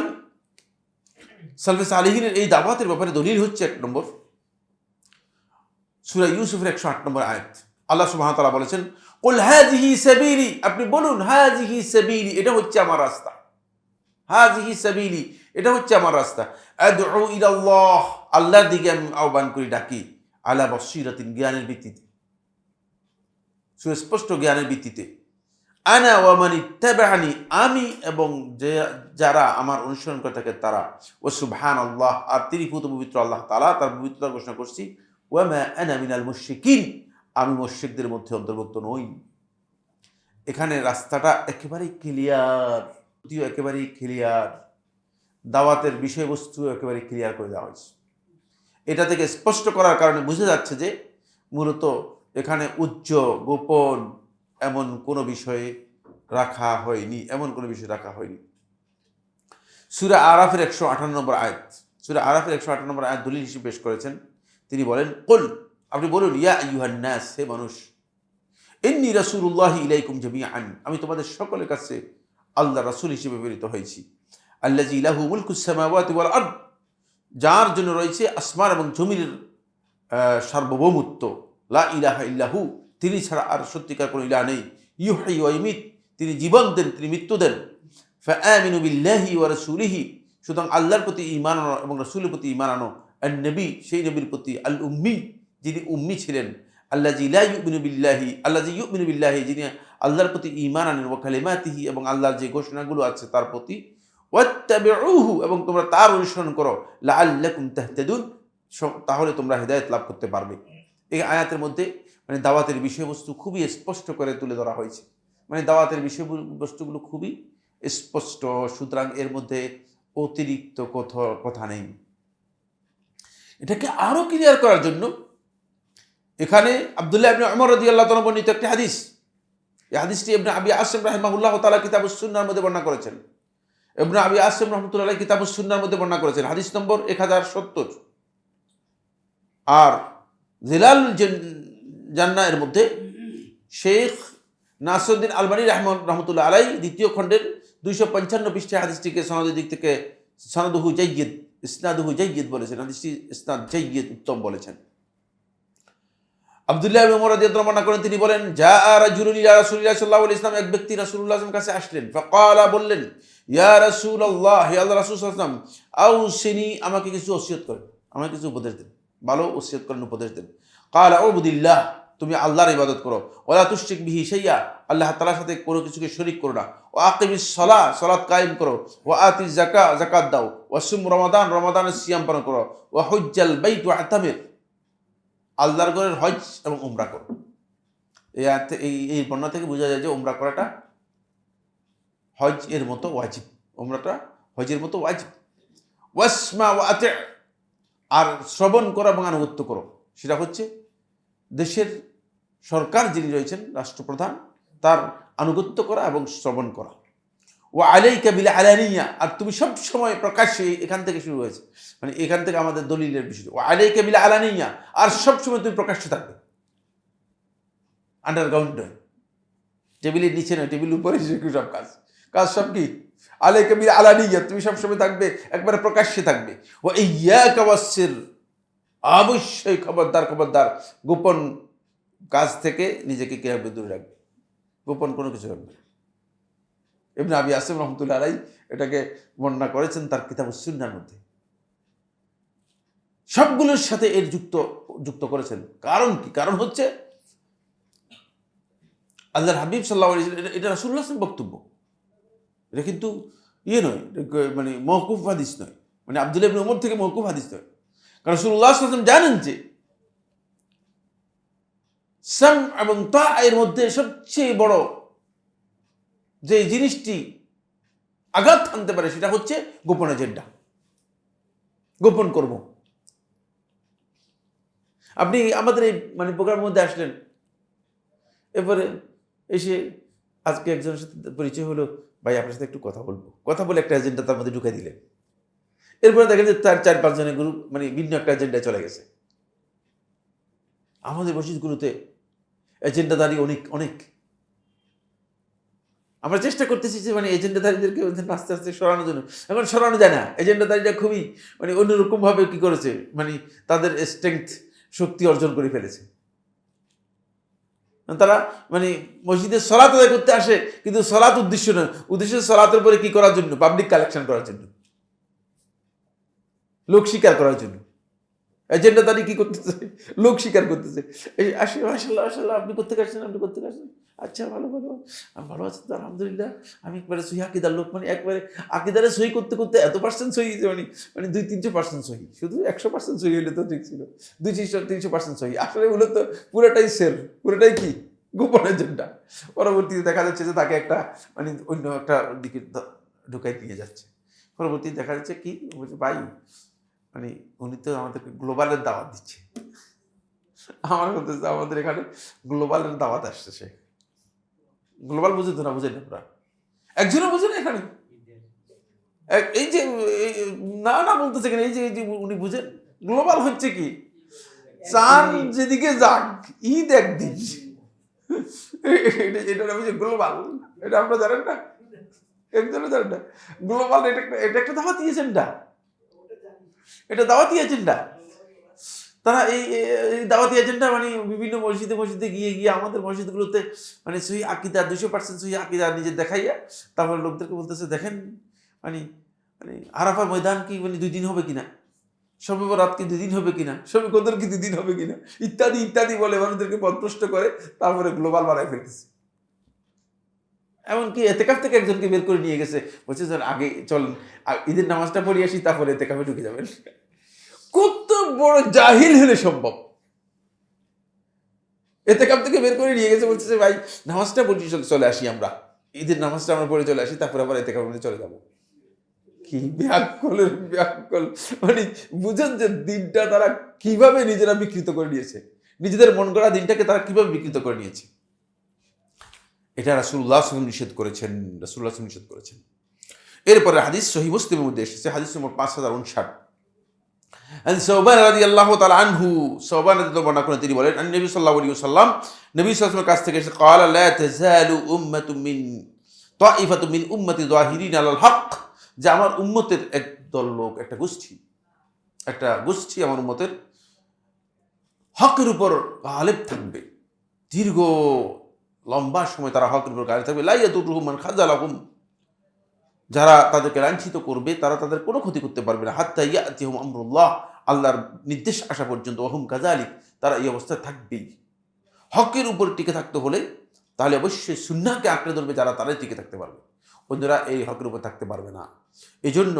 সালফে সালিহিনের এই দাওয়াতের ব্যাপারে দলিল হচ্ছে 1 নম্বর সূরা ইউসুফের 108 নম্বর আয়াত। আল্লাহ সুবহানাহু ওয়া তাআলা বলেছেন, কুল হাযিহি সাবিলি, আপনি বলুন হাযিহি সাবিলি, এটা হচ্ছে আমার রাস্তা। হাযিহি সাবিলি, এটা হচ্ছে আমার রাস্তা। আদউ ইলাল্লাহ, আল্লাহর দিকে আমি আহ্বান করি, ডাকি। আলা বাসীরাতিন, জ্ঞানের ভিত্তিতে, সুস্পষ্ট জ্ঞানের ভিত্তিতে। আনা ওয়া মান ইত্তাবা'আনি, আমি এবং যারা আমার অনুসরণ করে থাকে তারা, ও সুবহানাল্লাহ, আর তিনি পবিত্র আল্লাহ তাআলা, তার পবিত্রতা ঘোষণা করছি, ওয়া মা আনা মিনাল মুশরিকিন, আমি মুশরিকদের মধ্যে অন্তর্ভুক্ত নই। এখানে রাস্তাটা একেবারেই ক্লিয়ার, একেবারেই ক্লিয়ার, দাওয়াতের বিষয়বস্তু একেবারে ক্লিয়ার করে দেওয়া হয়েছে। এটা থেকে স্পষ্ট করার কারণে বোঝা যাচ্ছে যে মূলত এখানে গোপন এমন কোনো বিষয়ে রাখা হয়নি, সূরা আরাফের 158 নম্বর আয়াত, সূরা আরাফের 158 নম্বর আয়াত দলিল হিসেবে পেশ করেছেন। তিনি বলেন, কুল, আপনি বলুন, ইয়া আইয়ুহান নাস, হে মানুষ, ইন্নী রাসূলুল্লাহি ইলাইকুম জামিআন, আমি তোমাদের সকলের কাছে আল্লাহর রাসূল হিসেবে প্রেরিত হয়েছি। আল্লাযী লাহু মুলকুস সামাওয়াতি ওয়াল আরদ, যার জন্য রয়েছে আসমান এবং জমিনের সার্বভৌমত্ব। লা ইলাহা ইল্লাহু, তিনি ছাড়া আর সত্যিকার কোনো ইলাহ নেই। ইউহয়ি ওয়া ইউমীত, তিনি জীবন দেন, তিনি মৃত্যু দেন। ফাআমিনু বিল্লাহি ওয়া রাসূলিহি, সুতরাং আল্লাহর প্রতি ঈমান আনো এবং রাসূলের প্রতি ঈমান আনো। আন-নবী, সেই নবীর প্রতি, আল উম্মি, যিনি উম্মি ছিলেন। আল্লাযী ইউমিনু বিল্লাহি, যিনি আল্লাহর প্রতি ঈমান আনেন। ওয়া কালিমাতিহি, এবং আল্লাহর যে ঘোষণাগুলো আছে তার প্রতি। ওয়াত্তাবিউহু, এবং তোমরা তার অনুসরণ করো। লাআল্লাকুম তাহতাদুন, তাহলে তোমরা হেদায়েত লাভ করতে পারবে। এই আয়াতের মধ্যে দাওয়াতের বিষয়বস্তু খুবই স্পষ্ট করে তুলে ধরা হয়েছে। দাওয়াতের বিষয়বস্তুগুলো খুবই স্পষ্ট, সুতরাং এর মধ্যে অতিরিক্ত কথা নেই। এটাকে আরো ক্লিয়ার করার জন্য এখানে আব্দুল্লাহ ইবনে উমর রাদিয়াল্লাহু তাআলা বর্ণিত একটি হাদিস, এই হাদিসটি ইবনে আবি আসিম রাহিমাহুল্লাহ তাআলা কিতাবুস সুন্নাহর মধ্যে বর্ণনা করেছেন। ইবনে আবি আসিম রাহমাতুল্লাহ আলাইহি কিতাবুস সুন্নাহর মধ্যে বর্ণনা করেছেন, হাদিস নম্বর 1070। আর জিলালুল জান্নাহ এর মধ্যে শেখ নাসিরউদ্দিন আলবানী রাহমাতুল্লাহ আলাইহি দ্বিতীয় খণ্ডের 255 পৃষ্ঠায় হাদিসটিকে সনদের দিক থেকে ইসনাদুহু জাইয়্যিদ বলেছেন, হাদিসটি ইসনাদ জাইয়্যিদ, উত্তম বলেছেন। আব্দুল্লাহ ইবনে উমর রাদিয়াল্লাহু আনহু করেন, তিনি বলেন, জাআ রাজুলুন ইলা রাসূলিল্লাহ সাল্লাল্লাহু আলাইহি ওয়াসাল্লাম, এক ব্যক্তি রাসূলুল্লাহ সাল্লাল্লাহু আলাইহি ওয়াসাল্লামের কাছে আসলেন। ফাকালা, বললেন, ইয়া রাসূলুল্লাহ, হে আল্লাহর রাসূল সাল্লাল্লাহু আলাইহি ওয়াসাল্লাম, আউসিনি, আমাকে কিছু ওসিয়ত করেন, আমাকে কিছু উপদেশ দেন, ভালো ওসিয়ত করেন, উপদেশ দেন। ক্বালা উবুদিল্লাহ, তুমি আল্লাহর ইবাদত করো। ওয়ালা তুশরিক বিহি শাইয়্যা, আল্লাহ তাআলার সাথে কোনো কিছুকে শরীক করো না। ওয়া আকিমিস সালাহ, সালাত কায়েম করো। ওয়া আতিজ যাকাত, যাকাত দাও। ওয়া সুম রমাদান, রমাদানের সিয়াম পালন করো। ওয়া হুজ্জাল বাইত ওয়া আতামির, আল্লাহর ঘরের হজ এবং উমরা করো। এই বর্ণনা থেকে বোঝা যায় যে উমরা করাটা হজ এর মতো ওয়াজিব, উমরাটা হজের মতো ওয়াজিব। ওয়াসমা ওয়া আতি', আর শ্রবণ করো এবং আনুগত্য করো, সেটা হচ্ছে দেশের সরকার যিনি রয়েছেন, রাষ্ট্রপ্রধান, তার আনুগত্য করা এবং শ্রবণ করা। ওয়া আলাইকা বিল আলানিয়া, আর তুমি সব সময় প্রকাশ্যে, এখান থেকে শুরু হয়েছে, এখান থেকে আমাদের দলিলের বিষয়। ওয়া আলাইকা বিল আলানিয়া, আর সব সময় তুমি প্রকাশ্যে থাকবে, আন্ডারগ্রাউন্ড নয়, টেবিলের নিচে নয়, টেবিলের উপরে সব কাজ সব কি আলাইকা বিল আলানিয়া, তুমি সব সময় থাকবে, একবারে প্রকাশ্যে থাকবে। ওয়া ইয়াকা ওয়াসসির, অবশ্যই খবরদার গোপন কাজ থেকে নিজেকে কিভাবে দূরে রাখবে, গোপন কোনো কিছু রাখবে। ইবনে আবি আসিম রাহমাতুল্লাহ আলাইহি এটাকে বর্ণনা করেছেন তার কিতাবুস সুন্নাহর মধ্যে। সবগুলোর সাথে এর যুক্ত করেছেন। কারণ কি? কারণ হচ্ছে আল্লাহর হাবিব সাল্লাল্লাহু আলাইহি ওয়াসাল্লাম, এটা রাসূলুল্লাহ সাল্লাল্লাহু আলাইহি ওয়াসাল্লাম বক্তব্য, এটা কিন্তু নয়, মওকুফ হাদিস নয়, আব্দুল্লাহ ইবনে উমর থেকে মওকুফ হাদিস নয়। কারণ রাসূলুল্লাহ সাল্লাল্লাহু আলাইহি ওয়াসাল্লাম জানেন যে সাম এবং তা এর মধ্যে সবচেয়ে বড় যে জিনিসটি আঘাত আনতে পারে সেটা হচ্ছে গোপন এজেন্ডা, গোপন কর্ম। আপনি আমাদের এই প্রোগ্রামের মধ্যে আসলেন, এরপরে এসে আজকে একজনের সাথে পরিচয় হলো, ভাই আপনার সাথে একটু কথা বলবো, কথা বলে একটা এজেন্ডা তার মধ্যে ঢুকে দিলেন। এরপরে দেখেন যে তার 4-5 জনের গ্রুপ ভিন্ন একটা এজেন্ডায় চলে গেছে। আমাদের মসজিদগুলোতে এজেন্ডাদারি অনেক। আমরা চেষ্টা করতেছি যে এজেন্ডাদারিদেরকে আস্তে আস্তে সরানোর জন্য। এখন সরানো যায় না, এজেন্ডাদারিটা খুবই অন্যরকমভাবে কি করেছে, তাদের স্ট্রেংথ, শক্তি অর্জন করে ফেলেছে। তারা মসজিদে সলাত আদায় করতে আসে, কিন্তু সলাত উদ্দেশ্য নয়, উদ্দেশ্য সলাতের পরে কি করার জন্য, পাবলিক কালেকশন করার জন্য, লোক স্বীকার করার জন্য। এজেন্ডাদারি কি করতেছে, লোক স্বীকার করতেছে। এই আসে মাশাআল্লাহ মাশাআল্লাহ, আপনি কোত্থেকে আসছেন, আপনি কোত্থেকে আসছেন, আচ্ছা ভালো ভালো, আমি ভালো আছি তো আলহামদুলিল্লাহ, আমি একবারে সহি আকিদার লোক, মানে একবারে আকিদারে সহি করতে করতে এত পার্সেন্ট সহি, মানে মানে 200-300% সহি, শুধু 100% সহি হলে তো ঠিক ছিল, 200-300% সহি, আসলে ওগুলো তো পুরোটাই সেল, পুরোটাই কি গোপন এজেন্ডা। পরবর্তীতে দেখা যাচ্ছে যে তাকে একটা মানে অন্য একটা দিকে ঢুকাই দিয়ে যাচ্ছে। পরবর্তীতে দেখা যাচ্ছে কি বলছে, ভাই মানে উনি তো আমাদেরকে গ্লোবালের দাওয়াত দিচ্ছে, আমার বলতেছে আমাদের এখানে গ্লোবালের দাওয়াত আসছে, সে গ্লোবাল বুঝে তো না, বুঝেন আপনারা একজনও বুঝে না এখানে, এই যে না না বলতেছে কেন, এই যে উনি বুঝেন গ্লোবাল হচ্ছে কি, চান যেদিকে যাক ঈদ একদিন, এটা নাম হচ্ছে গ্লোবাল। এটা আপনারা জানেন না, একজনও জানেন না গ্লোবাল, এটা একটা দাওয়াতি এজেন্ডা, এটা দাওয়াতি এজেন্ডা। তারা এই দাওয়াতি এজেন্ডা মানে বিভিন্ন মসজিদে গিয়ে আমাদের মসজিদগুলোতে মানে সহি আকিদা 200% সহি আকিদা নিজে দেখাইয়া তারপরে লোকদেরকে বলতেছে দেখেন মানে মানে আরাফা ময়দান কি মানে 2 দিন হবে কিনা, শবে বরাত কি 2 দিন হবে কিনা, শবে কদর কি 2 দিন হবে কিনা, ইত্যাদি ইত্যাদি বলে মানুষদেরকে পথভ্রষ্ট করে তারপরে গ্লোবাল বানায় ফেলতেছে। এমনকি এতেকাফ থেকে একজনকে বের করে নিয়ে গেছে, বলছে স্যার আগে চলেন ঈদের নামাজটা পড়ে আসি, তারপরে এতেকাফে ঢুকে যাবেন। কত বড় জাহিল হলে সম্ভব, এতেকাফ থেকে বের করে নিয়ে গেছে, বলছে ভাই নামাজটা পড়ি, চলে আসি আমরা, ঈদের নামাজটা আমরা পড়ে চলে আসি, তারপরে আবার এতেকাফের মধ্যে চলে যাবো। কি ব্যাককলের ব্যাককল, মানে বুঝেন যে দিনটা তারা কিভাবে নিজেরা বিকৃত করে নিয়েছে, নিজেদের মন গড়া দিনটাকে তারা কিভাবে বিকৃত করে নিয়েছে। এটা রাসূলুল্লাহ সাল্লাল্লাহু আলাইহি ওয়াসাল্লাম নিষেধ করেছেন, রাসূলুল্লাহ সাল্লাল্লাহু আলাইহি ওয়াসাল্লাম নিষেধ করেছেন। এরপরে হাদিস সহিহ মুসলিমের মধ্যে এসেছে, হাদিস নম্বর 5059। And সওবান রাদিয়াল্লাহু তাআলা আনহু, সওবান রাদিয়াল্লাহু বর্ণনা করেন, তিনি বলেন নবী সাল্লাল্লাহু আলাইহি ওয়াসাল্লাম, নবী সাল্লাল্লাহু আলাইহি ওয়াসাল্লামের কাছ থেকে এসেছে, ক্বালা লা তাযালু উম্মাতুম মিন তাইফাতুম মিন উম্মতি যাহিরিন আলাল হক, যে আমার উম্মতের একদল লোক, একটা গোষ্ঠী আমার উম্মতের হকের উপর গালিব থাকবে, দীর্ঘ লম্বা সময় তারা হকের উপর গালিব থাকবে। লা ইয়াদুরুহুম মান খাযালাহুম, যারা তাদেরকে লাঞ্ছিত করবে তারা তাদের কোনো ক্ষতি করতে পারবে না, হাত্তা ইয়াতিহুম আমরুল্লাহ, আল্লাহর নির্দেশ আসা পর্যন্ত, ওহুম কাযালিক, তারা এই অবস্থায় থাকবেই। হকের উপর টিকে থাকতে হলে তাহলে অবশ্যই সুন্নাহকে আঁকড়ে ধরবে যারা, তারাই টিকে থাকতে পারবে, অন্যরা এই হকের উপর থাকতে পারবে না। এই জন্য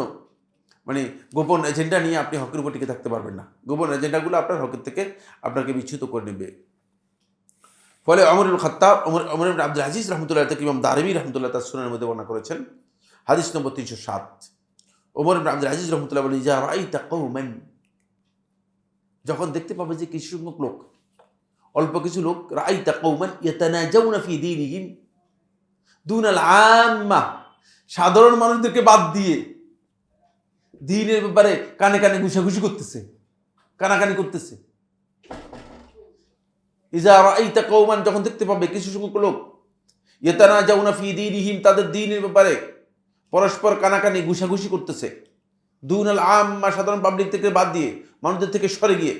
মানে গোপন এজেন্ডা নিয়ে আপনি হকের উপর টিকে থাকতে পারবেন না, গোপন এজেন্ডাগুলো আপনার হকের থেকে আপনাকে বিচ্যুত করে নেবে। ফলে ওমর ইবনে খাত্তাব, ওমর ইবনে আব্দুল আজিজ রাহমাতুল্লাহ থেকে ইমাম দারিমি রাহমাতুল্লাহ তার সুনানের মধ্যে বর্ণনা করেছেন, হাদিস নম্বর 307। ওমর ইবনে আব্দুল আজিজ রাহমাতুল্লাহ বলেন, ইজা রাআইতা কওমান, যখন দেখতে পাবে যে কিছু সংখ্যক লোক, অল্প কিছু লোক, রাআইতা কওমান ইয়াতানাজাউনা ফি দীনিহিম দুনাল আম্মা, সাধারণ মানুষদেরকে বাদ দিয়ে দ্বীনের ব্যাপারে কানে কানে ঘুষাঘুষি করতেছে, কানাকানি করতেছে। ইজা রাআইতা কওমান, যখন দেখতে পাবে কিছু সংখ্যক লোক, ইয়াতানাজাউনা ফি দীনিহিম, তাদের দ্বীনের ব্যাপারে পরস্পর কানাকানি ঘুষাঘুষি করতেছে, দুনাল আম্মা, সাধারণ পাবলিক থেকে বাদ দিয়ে, মানুষদের থেকে সরে গিয়ে,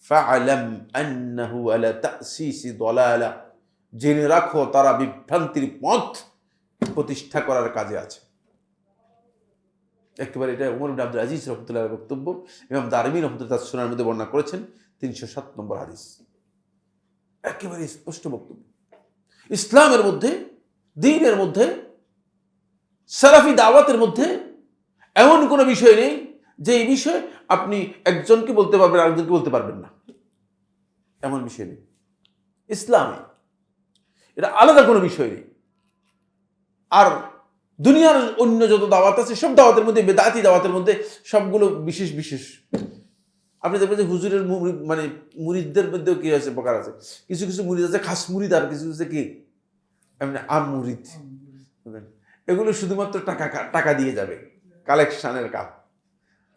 ফাআলাম আন্নাহু আলা তাসিসি দালালা, জেনে রাখো তারা বিভ্রান্তির পথ প্রতিষ্ঠা করার কাজে আছে। একেবারে এটা ওমর ইবনে আব্দুল আজিজ রাহমাতুল্লাহর বক্তব্য, ইমাম দারিমি রাহমাতুল্লাহ তার সুনানের মধ্যে বর্ণনা করেছেন, 307 নম্বর হাদিস। একেবারে স্পষ্ট বক্তব্য। ইসলামের মধ্যে, দ্বীনের মধ্যে, সালাফি দাওয়াতের মধ্যে এমন কোনো বিষয় নেই যে এই বিষয়ে আপনি একজনকে বলতে পারবেন, আরেকজনকে বলতে পারবেন না, এমন বিষয় নেই ইসলামে, এটা আলাদা কোনো বিষয় নেই। আর দুনিয়ার অন্য যত দাওয়াত আছে সব দাওয়াতের মধ্যে, বেদাতি দাওয়াতের মধ্যে সবগুলো বিশেষ বিশেষ। আপনি দেখবেন যে হুজুরের মানে মুরিদদের মধ্যেও কি আছে, প্রকার আছে, কিছু কিছু মুরিদ আছে খাস মুরিদ, আর কিছু আছে কি এমনি আম মুরিদ, এগুলো শুধুমাত্র টাকা দিয়ে যাবে, কালেকশনের কাজ।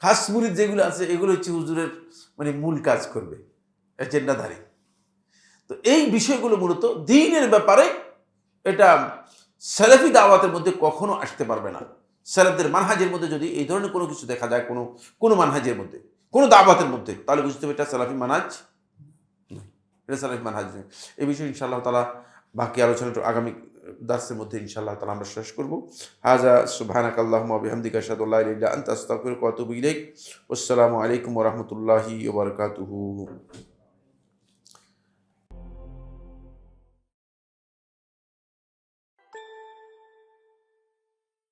খাস মুরিদ যেগুলো আছে এগুলো হচ্ছে হুজুরের মানে মূল কাজ করবে, এজেন্ডাধারী। তো এই বিষয়গুলো মূলত দ্বীনের ব্যাপারে এটা সালাফি দাওয়াতের মধ্যে কখনো আসতে পারবে না। সালাফদের মানহাজের মধ্যে যদি এই ধরনের কোনো কিছু দেখা যায়, কোনো মানহাজের মধ্যে, কোনো দাওয়াতের মধ্যে, তাহলে বুঝতে হবে এটা সালাফি মানহাজ নয়, এটা সালাফি মানহাজ নয়। এই বিষয়ে ইনশাআল্লাহ তাআলা বাকি আলোচনা আগামী দার্সের মধ্যে ইনশাআল্লাহ তাআলা আমরা শেষ করব। হাযা সুবহানাকাল্লাহুম্মা ওয়া বিহামদিকা আশহাদু আল্লা ইলাহা ইল্লা আনতা আস্তাগফিরুকা ওয়া আতুবু ইলাইক। আসসালামু আলাইকুম ওয়া রাহমাতুল্লাহি ওয়া বারাকাতুহু।